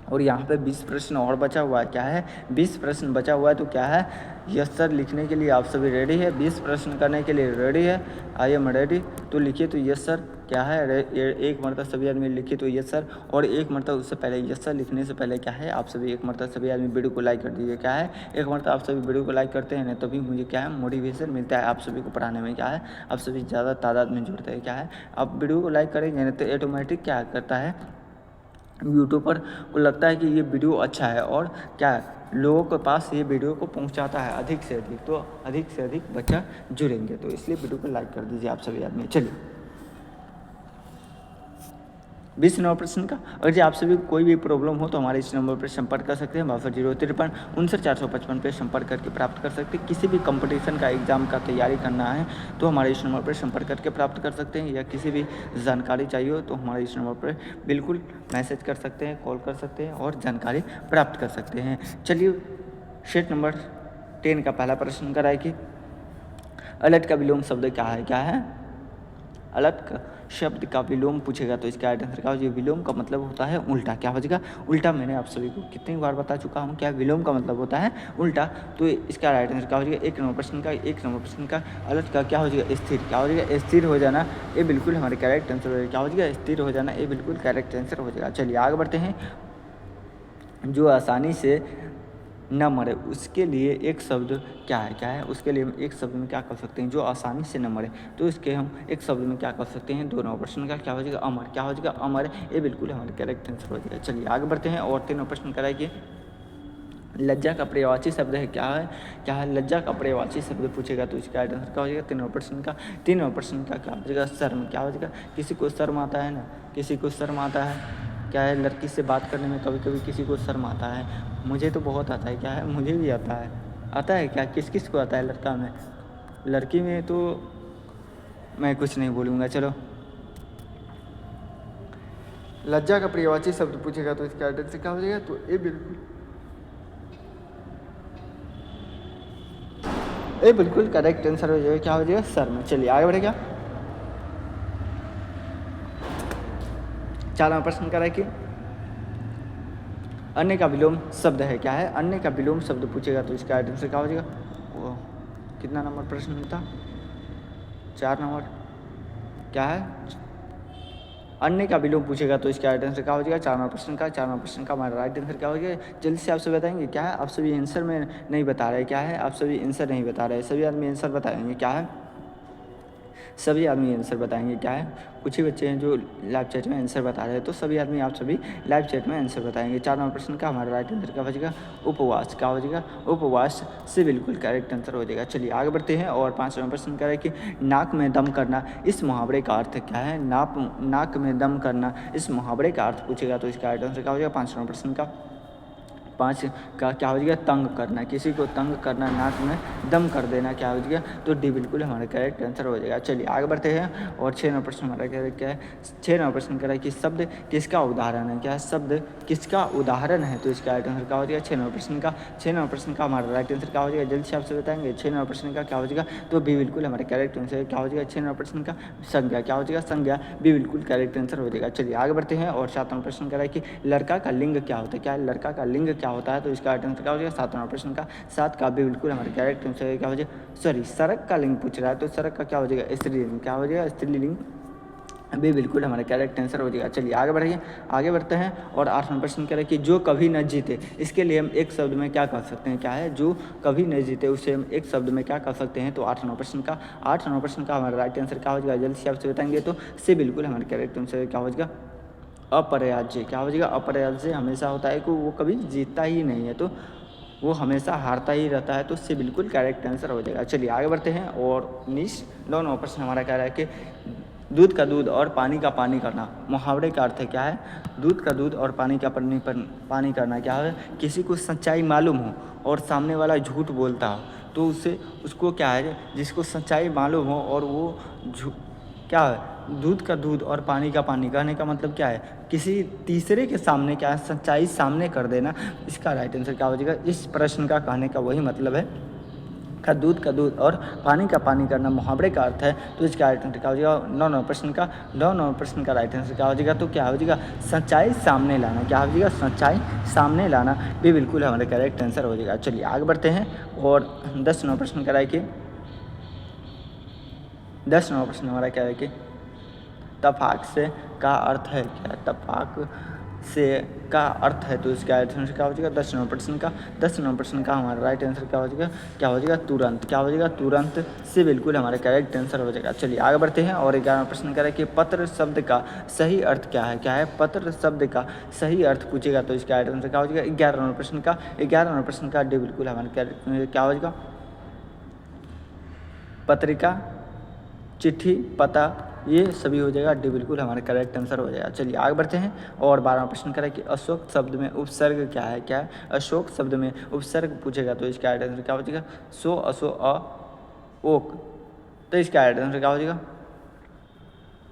A: और यहाँ पे 20 प्रश्न और बचा हुआ है, क्या है, 20 प्रश्न बचा हुआ है तो क्या है, यस सर लिखने के लिए आप सभी रेडी है, 20 प्रश्न करने के लिए रेडी है, आई एम रेडी, तो लिखिए तो यस सर, क्या है, एक मरतबा सभी आदमी लिखिए तो यस सर, और एक मरतबा उससे पहले यस सर लिखने से पहले क्या है, आप सभी एक मरतबा सभी आदमी वीडियो को लाइक कर दीजिए, क्या है, एक मरतबा आप सभी वीडियो को लाइक करते हैं ना, तभी मुझे क्या है मोटिवेशन मिलता है आप सभी को पढ़ाने में, क्या है, आप सभी ज़्यादा तादाद में जुड़ते हैं, क्या है, आप वीडियो को लाइक करेंगे ना तो ऑटोमेटिक क्या करता है, यूट्यूबर को लगता है कि ये वीडियो अच्छा है और क्या है, लोगों के पास ये वीडियो को पहुंचाता है अधिक से अधिक, तो अधिक से अधिक बच्चा जुड़ेंगे, तो इसलिए वीडियो को लाइक कर दीजिए आप सभी आदमी। चलिए 20 नंबर प्रश्न का, अगर जी आप सभी को कोई भी प्रॉब्लम हो तो हमारे इस नंबर पर संपर्क कर सकते हैं, 6253 पे संपर्क करके प्राप्त कर सकते हैं। किसी भी कंपटीशन का एग्जाम का तैयारी करना है तो हमारे इस नंबर पर संपर्क करके प्राप्त कर सकते हैं, या किसी भी जानकारी चाहिए हो तो हमारे इस नंबर पर बिल्कुल मैसेज कर सकते हैं, कॉल कर सकते हैं और जानकारी प्राप्त कर सकते हैं। चलिए सेट नंबर 10 का पहला प्रश्न कराए कि अलर्ट का विलोम शब्द क्या है, क्या है, अलर्ट शब्द का विलोम पूछेगा तो इसका आंसर क्या हो जाएगा, विलोम का मतलब होता है उल्टा, क्या हो जाएगा, उल्टा। मैंने आप सभी को कितनी बार बता चुका हूँ, क्या विलोम का मतलब होता है उल्टा, तो इसका राइट आंसर क्या हो जाएगा, एक नंबर प्रश्न का अलर्ट का क्या हो जाएगा, स्थिर, क्या हो जाएगा, स्थिर हो जाना, ये बिल्कुल हमारे करेक्ट आंसर हो जाएगा, क्या हो जाएगा, स्थिर हो जाना, ये बिल्कुल करेक्ट आंसर हो जाएगा। चलिए आगे बढ़ते हैं, जो आसानी से न मरे उसके लिए एक शब्द क्या है, क्या है, उसके लिए हम एक शब्द में क्या कर सकते हैं, जो आसानी से न मरे, तो इसके हम एक शब्द में क्या कर सकते हैं, 2 नंबर प्रश्न का क्या हो जाएगा, अमर, क्या हो जाएगा, अमर, ये बिल्कुल हमारे करेक्ट आंसर हो जाएगा। चलिए आगे बढ़ते हैं और 3 नंबर प्रश्न कराइए, लज्जा का पर्यायवाची शब्द है, क्या है, क्या है, लज्जा का पर्यायवाची शब्द पूछेगा तो इसका आंसर क्या हो जाएगा, 3 नंबर प्रश्न का क्या हो जाएगा, शर्म, क्या हो जाएगा, किसी को शर्म आता है ना, किसी को शर्म आता है, क्या है, लड़की से बात करने में कभी कभी किसी को शर्म आता है, मुझे तो बहुत आता है, क्या है, मुझे भी आता है क्या, किस किस को आता है, लड़का में, लड़की में तो मैं कुछ नहीं बोलूँगा। चलो लज्जा का पर्यायवाची शब्द पूछेगा तो इसका आंसर क्या हो जाएगा, तो ये बिल्कुल करेक्ट आंसर हो जाएगा, क्या हो जाएगा, शर्म। चलिए आगे बढ़ेगा, 4वां प्रश्न करा कि अन्य का विलोम शब्द है, क्या है, अन्य का विलोम शब्द पूछेगा तो इसका आंसर क्या हो जाएगा, वो कितना नंबर प्रश्न था, 4 नंबर, क्या है, अन्य का विलोम पूछेगा तो इसका राइट आंसर क्या हो जाएगा, 4वां प्रश्न का हमारा राइट आंसर क्या हो जाएगा, जल्दी से आपसे बताएंगे, क्या है, आप सभी आंसर में नहीं बता रहे, क्या है, आप सभी आंसर नहीं बता रहे, सभी आदमी आंसर बताएंगे, क्या है, सभी आदमी आंसर बताएंगे, क्या है, कुछ ही बच्चे हैं जो लाइव चैट में आंसर बता रहे हैं, तो सभी आदमी आप सभी लाइव चैट में आंसर बताएंगे। 4 नंबर प्रश्न का हमारा राइट आंसर क्या हो जाएगा, उपवास, क्या हो जाएगा, उपवास से बिल्कुल करेक्ट आंसर हो जाएगा। चलिए आगे बढ़ते हैं और 5 नंबर प्रश्न करें कि नाक में दम करना इस मुहावरे का अर्थ क्या है, नाक में दम करना इस मुहावरे का अर्थ पूछेगा तो इसका राइट आंसर क्या हो जाएगा, 5 नंबर प्रश्न का 5 का क्या हो जाएगा, तंग करना, किसी को तंग करना, नाक में दम कर देना, क्या हो जाएगा, तो डी बिल्कुल हमारा करेक्ट आंसर हो जाएगा। चलिए आगे बढ़ते हैं और 6 नंबर प्रश्न हमारा क्या है, 6 नंबर प्रश्न कह रहा है कि शब्द किसका उदाहरण है, क्या है, शब्द किसका उदाहरण है तो इसका राइट आंसर क्या हो जाएगा, 6 नंबर प्रश्न का हमारा राइट आंसर क्या हो जाएगा, जल्दी से आपसे बताएंगे। 6 नंबर प्रश्न का क्या हो जाएगा, तो बी बिल्कुल हमारे करेक्ट आंसर क्या हो जाएगा, 6 नंबर प्रश्न का संज्ञा, क्या हो जाएगा, संज्ञा, बी बिल्कुल करेक्ट आंसर हो जाएगा। चलिए आगे बढ़ते हैं और 7 नंबर प्रश्न कह रहा है कि लड़का का लिंग क्या होता है, क्या है, लड़का का लिंग क्या होता है तो इसका राइट आंसर क्या हो जाएगा, 7 नंबर प्रश्न का 7 का भी बिल्कुल हमारे करेक्ट आंसर क्या हो जाएगा, सॉरी सड़क का लिंग पूछ रहा है तो सड़क का क्या हो जाएगा, स्त्रीलिंग, क्या हो जाएगा, स्त्रीलिंग, अभी बिल्कुल हमारा करेक्ट आंसर हो जाएगा। चलिए आगे बढ़ते हैं और 8 नंबर प्रश्न कह रहे हैं कि जो कभी न जीते इसके लिए हम एक शब्द में क्या कर सकते हैं, क्या है, जो कभी न जीते उसे हम एक शब्द में क्या कर सकते हैं तो 8 नंबर प्रश्न का हमारा राइट आंसर क्या हो जाएगा, जल्द से आपसे बताएंगे तो से बिल्कुल हमारे करेक्ट आंसर क्या हो जाएगा, अपराज्य, क्या हो जाएगा, अपराज्य हमेशा होता है कि वो कभी जीतता ही नहीं है तो वो हमेशा हारता ही रहता है, तो उससे बिल्कुल करेक्ट आंसर हो जाएगा। चलिए आगे बढ़ते हैं और 9 नंबर प्रश्न हमारा कह रहा है कि दूध का दूध और पानी का पानी करना मुहावरे का अर्थ है, क्या है, दूध का दूध और पानी का पानी करना क्या है, किसी को सच्चाई मालूम हो और सामने वाला झूठ बोलता हो तो उसको क्या है, जिसको सच्चाई मालूम हो और वो क्या है, दूध का दूध और पानी का पानी कहने का मतलब क्या है, किसी तीसरे के सामने क्या है, सच्चाई सामने कर देना। इसका राइट आंसर क्या हो जाएगा, इस प्रश्न का कहने का वही मतलब है का दूध और पानी का पानी करना मुहावरे का अर्थ है। तो इसका राइट आंसर क्या हो जाएगा, 9 प्रश्न का राइट आंसर क्या हो जाएगा, तो क्या हो जाएगा, सच्चाई सामने लाना। क्या हो जाएगा, सच्चाई सामने लाना भी बिल्कुल हमारा करेक्ट आंसर हो जाएगा। चलिए आगे बढ़ते हैं और 10 प्रश्न कराए कि 10 प्रश्न हमारा क्या है कि तफाक से का अर्थ है क्या, तफाक से का अर्थ है। तो इसका राइट आंसर क्या हो जाएगा, 10 प्रश्न का हमारा राइट आंसर क्या हो जाएगा तुरंत। क्या हो जाएगा, तुरंत से बिल्कुल हमारा करेक्ट आंसर हो जाएगा। चलिए आगे बढ़ते हैं और 11 प्रश्न करें कि पत्र शब्द का सही अर्थ क्या है। क्या है, पत्र शब्द का सही अर्थ पूछेगा। तो इसका राइट आंसर क्या हो जाएगा, 11 प्रश्न का डी बिल्कुल हमारा क्या हो जाएगा, पत्रिका, चिट्ठी, पता, ये सभी हो जाएगा डी बिल्कुल हमारा करेक्ट आंसर हो जाएगा। चलिए आगे बढ़ते हैं और 12 प्रश्न करें कि अशोक शब्द में उपसर्ग क्या है। क्या है, अशोक शब्द में उपसर्ग पूछेगा। तो इसका राइट आंसर क्या हो जाएगा, सो, असो, अ, ओक। तो इसका राइट आंसर क्या हो जाएगा,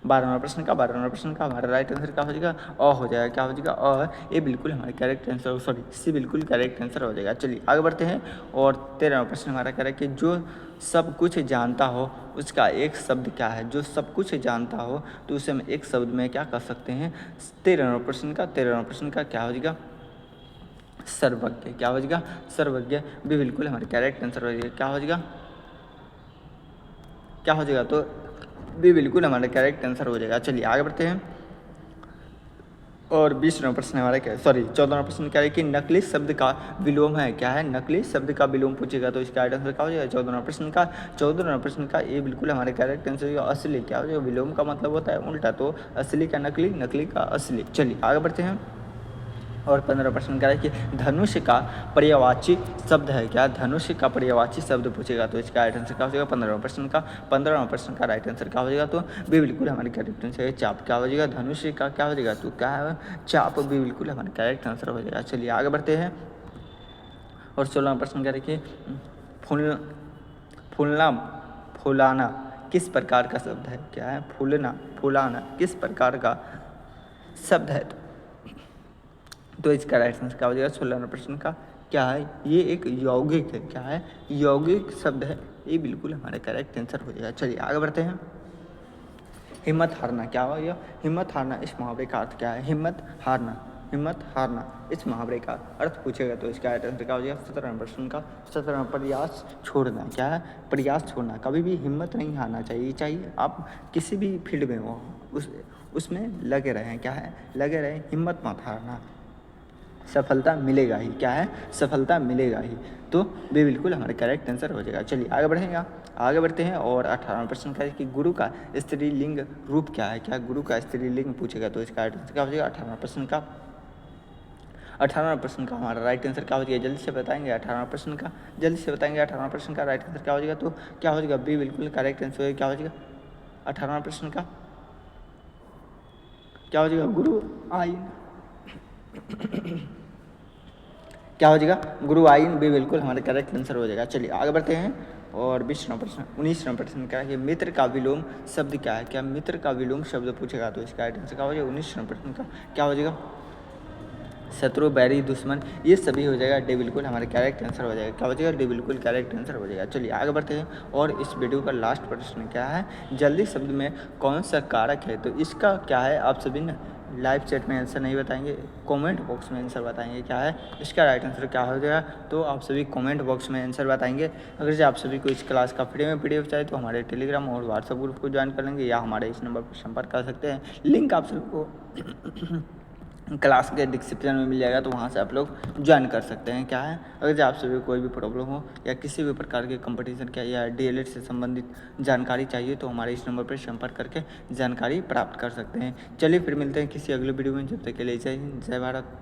A: 12 प्रश्न का हमारा राइट आंसर क्या हो जाएगा, अ हो जाएगा। क्या हो जाएगा, अ। ये बिल्कुल हमारे करेक्ट आंसर, सॉरी सी बिल्कुल करेक्ट आंसर हो जाएगा। चलिए आगे बढ़ते हैं और 13 प्रश्न हमारा कह रहा है कि जो सब कुछ जानता हो उसका एक शब्द क्या है। जो सब कुछ जानता हो तो उसे हम एक शब्द में क्या कर सकते हैं, 13 प्रश्न का क्या हो जाएगा, सर्वज्ञ। क्या हो जाएगा, सर्वज्ञ भी बिल्कुल हमारे करेक्ट आंसर हो जाएगा। क्या हो जाएगा, तो भी बिल्कुल हमारा करेक्ट आंसर हो जाएगा। चलिए आगे बढ़ते हैं और 20वां प्रश्न हमारा क्या, 14वां प्रश्न क्या है कि नकली शब्द का विलोम है। क्या है, नकली शब्द का विलोम पूछेगा। तो इसका आंसर क्या हो जाएगा, 14वां प्रश्न का ये बिल्कुल हमारे करेक्ट आंसर होगा असली। क्या हो जाएगा, विलोम का मतलब होता है उल्टा, तो असली का नकली, नकली का असली। चलिए आगे बढ़ते हैं और 15 प्रश्न क्या है कि धनुष का पर्यायवाची शब्द है। क्या, धनुष का पर्यायवाची शब्द पूछेगा। तो इसका राइट आंसर क्या हो जाएगा, 15वां प्रश्न का राइट आंसर क्या हो जाएगा, तो भी बिल्कुल हमारे करेक्ट आंसर है चाप। क्या हो जाएगा, धनुष का क्या हो जाएगा, तो क्या है, चाप भी बिल्कुल हमारे करेक्ट आंसर हो जाएगा। चलिए आगे बढ़ते हैं और 16वां प्रश्न क्या है कि फूलना फुलाना किस प्रकार का शब्द है। क्या है, फूलना फुलाना किस प्रकार का शब्द है। तो इसका राइट आंसर क्या हो जाएगा, 16वां प्रश्न का क्या है, ये एक यौगिक है। क्या है, यौगिक शब्द है, ये बिल्कुल हमारा करेक्ट आंसर हो जाएगा। चलिए आगे बढ़ते हैं। हिम्मत हारना, क्या हो गया, हिम्मत हारना इस मुहावरे का अर्थ क्या है, हिम्मत हारना इस मुहावरे का अर्थ पूछेगा। तो इसका राइट आंसर क्या हो जाएगा, 17वां प्रश्न का 17वां, प्रयास छोड़ना। क्या है, प्रयास छोड़ना, कभी भी हिम्मत नहीं हारना चाहिए आप किसी भी फील्ड में हो उसमें लगे रहें। क्या है, लगे रहें, हिम्मत मत हारना, सफलता मिलेगा ही। क्या है, सफलता मिलेगा ही। तो भी बिल्कुल हमारा करेक्ट आंसर हो जाएगा। चलिए आगे बढ़ते हैं और 18वां प्रश्न का है कि गुरु का स्त्रीलिंग रूप क्या है। क्या, गुरु का स्त्रीलिंग पूछेगा। तो इसका राइट आंसर क्या हो जाएगा, 18वां प्रश्न का हमारा राइट आंसर क्या हो जाएगा, जल्दी से बताएंगे। 18वां प्रश्न का राइट आंसर क्या हो जाएगा, तो क्या हो जाएगा, बी बिल्कुल करेक्ट आंसर होगा। क्या हो जाएगा, 18वां प्रश्न का क्या हो जाएगा, गुरु आइन क्या हो जाएगा, गुरु आइन भी बिल्कुल हमारे करेक्ट आंसर हो जाएगा। चलिए आगे बढ़ते हैं और 19वां प्रश्न क्या है कि मित्र का विलोम शब्द क्या है। क्या, मित्र का विलोम शब्द पूछेगा। तो इसका राइट आंसर क्या हो जाएगा, 19वां प्रश्न का क्या हो जाएगा, शत्रु, बैरी, दुश्मन, ये सभी हो जाएगा डी बिल्कुल हमारे करेक्ट आंसर हो जाएगा। क्या हो जाएगा, डी बिल्कुल करेक्ट आंसर हो जाएगा। चलिए आगे बढ़ते हैं और इस वीडियो का लास्ट प्रश्न क्या है, जल्दी शब्द में कौन सा कारक है। तो इसका क्या है, आप सभी ने लाइव चैट में आंसर नहीं बताएंगे, कमेंट बॉक्स में आंसर बताएंगे। क्या है, इसका राइट आंसर क्या हो जाएगा, तो आप सभी कमेंट बॉक्स में आंसर बताएंगे। अगर से आप सभी को इस क्लास का फ्री में पीडीएफ चाहिए तो हमारे टेलीग्राम और व्हाट्सएप ग्रुप को ज्वाइन कर लेंगे या हमारे इस नंबर पर संपर्क कर सकते हैं। लिंक आप सभी को क्लास के डिस्क्रिप्शन में मिल जाएगा, तो वहाँ से आप लोग ज्वाइन कर सकते हैं। क्या है, अगर जो आप सभी को कोई भी प्रॉब्लम हो या किसी भी प्रकार के कंपटीशन का या डीएलएड से संबंधित जानकारी चाहिए तो हमारे इस नंबर पर संपर्क करके जानकारी प्राप्त कर सकते हैं। चलिए फिर मिलते हैं किसी अगले वीडियो में, जब तक के लिए जय हिंद, जय भारत।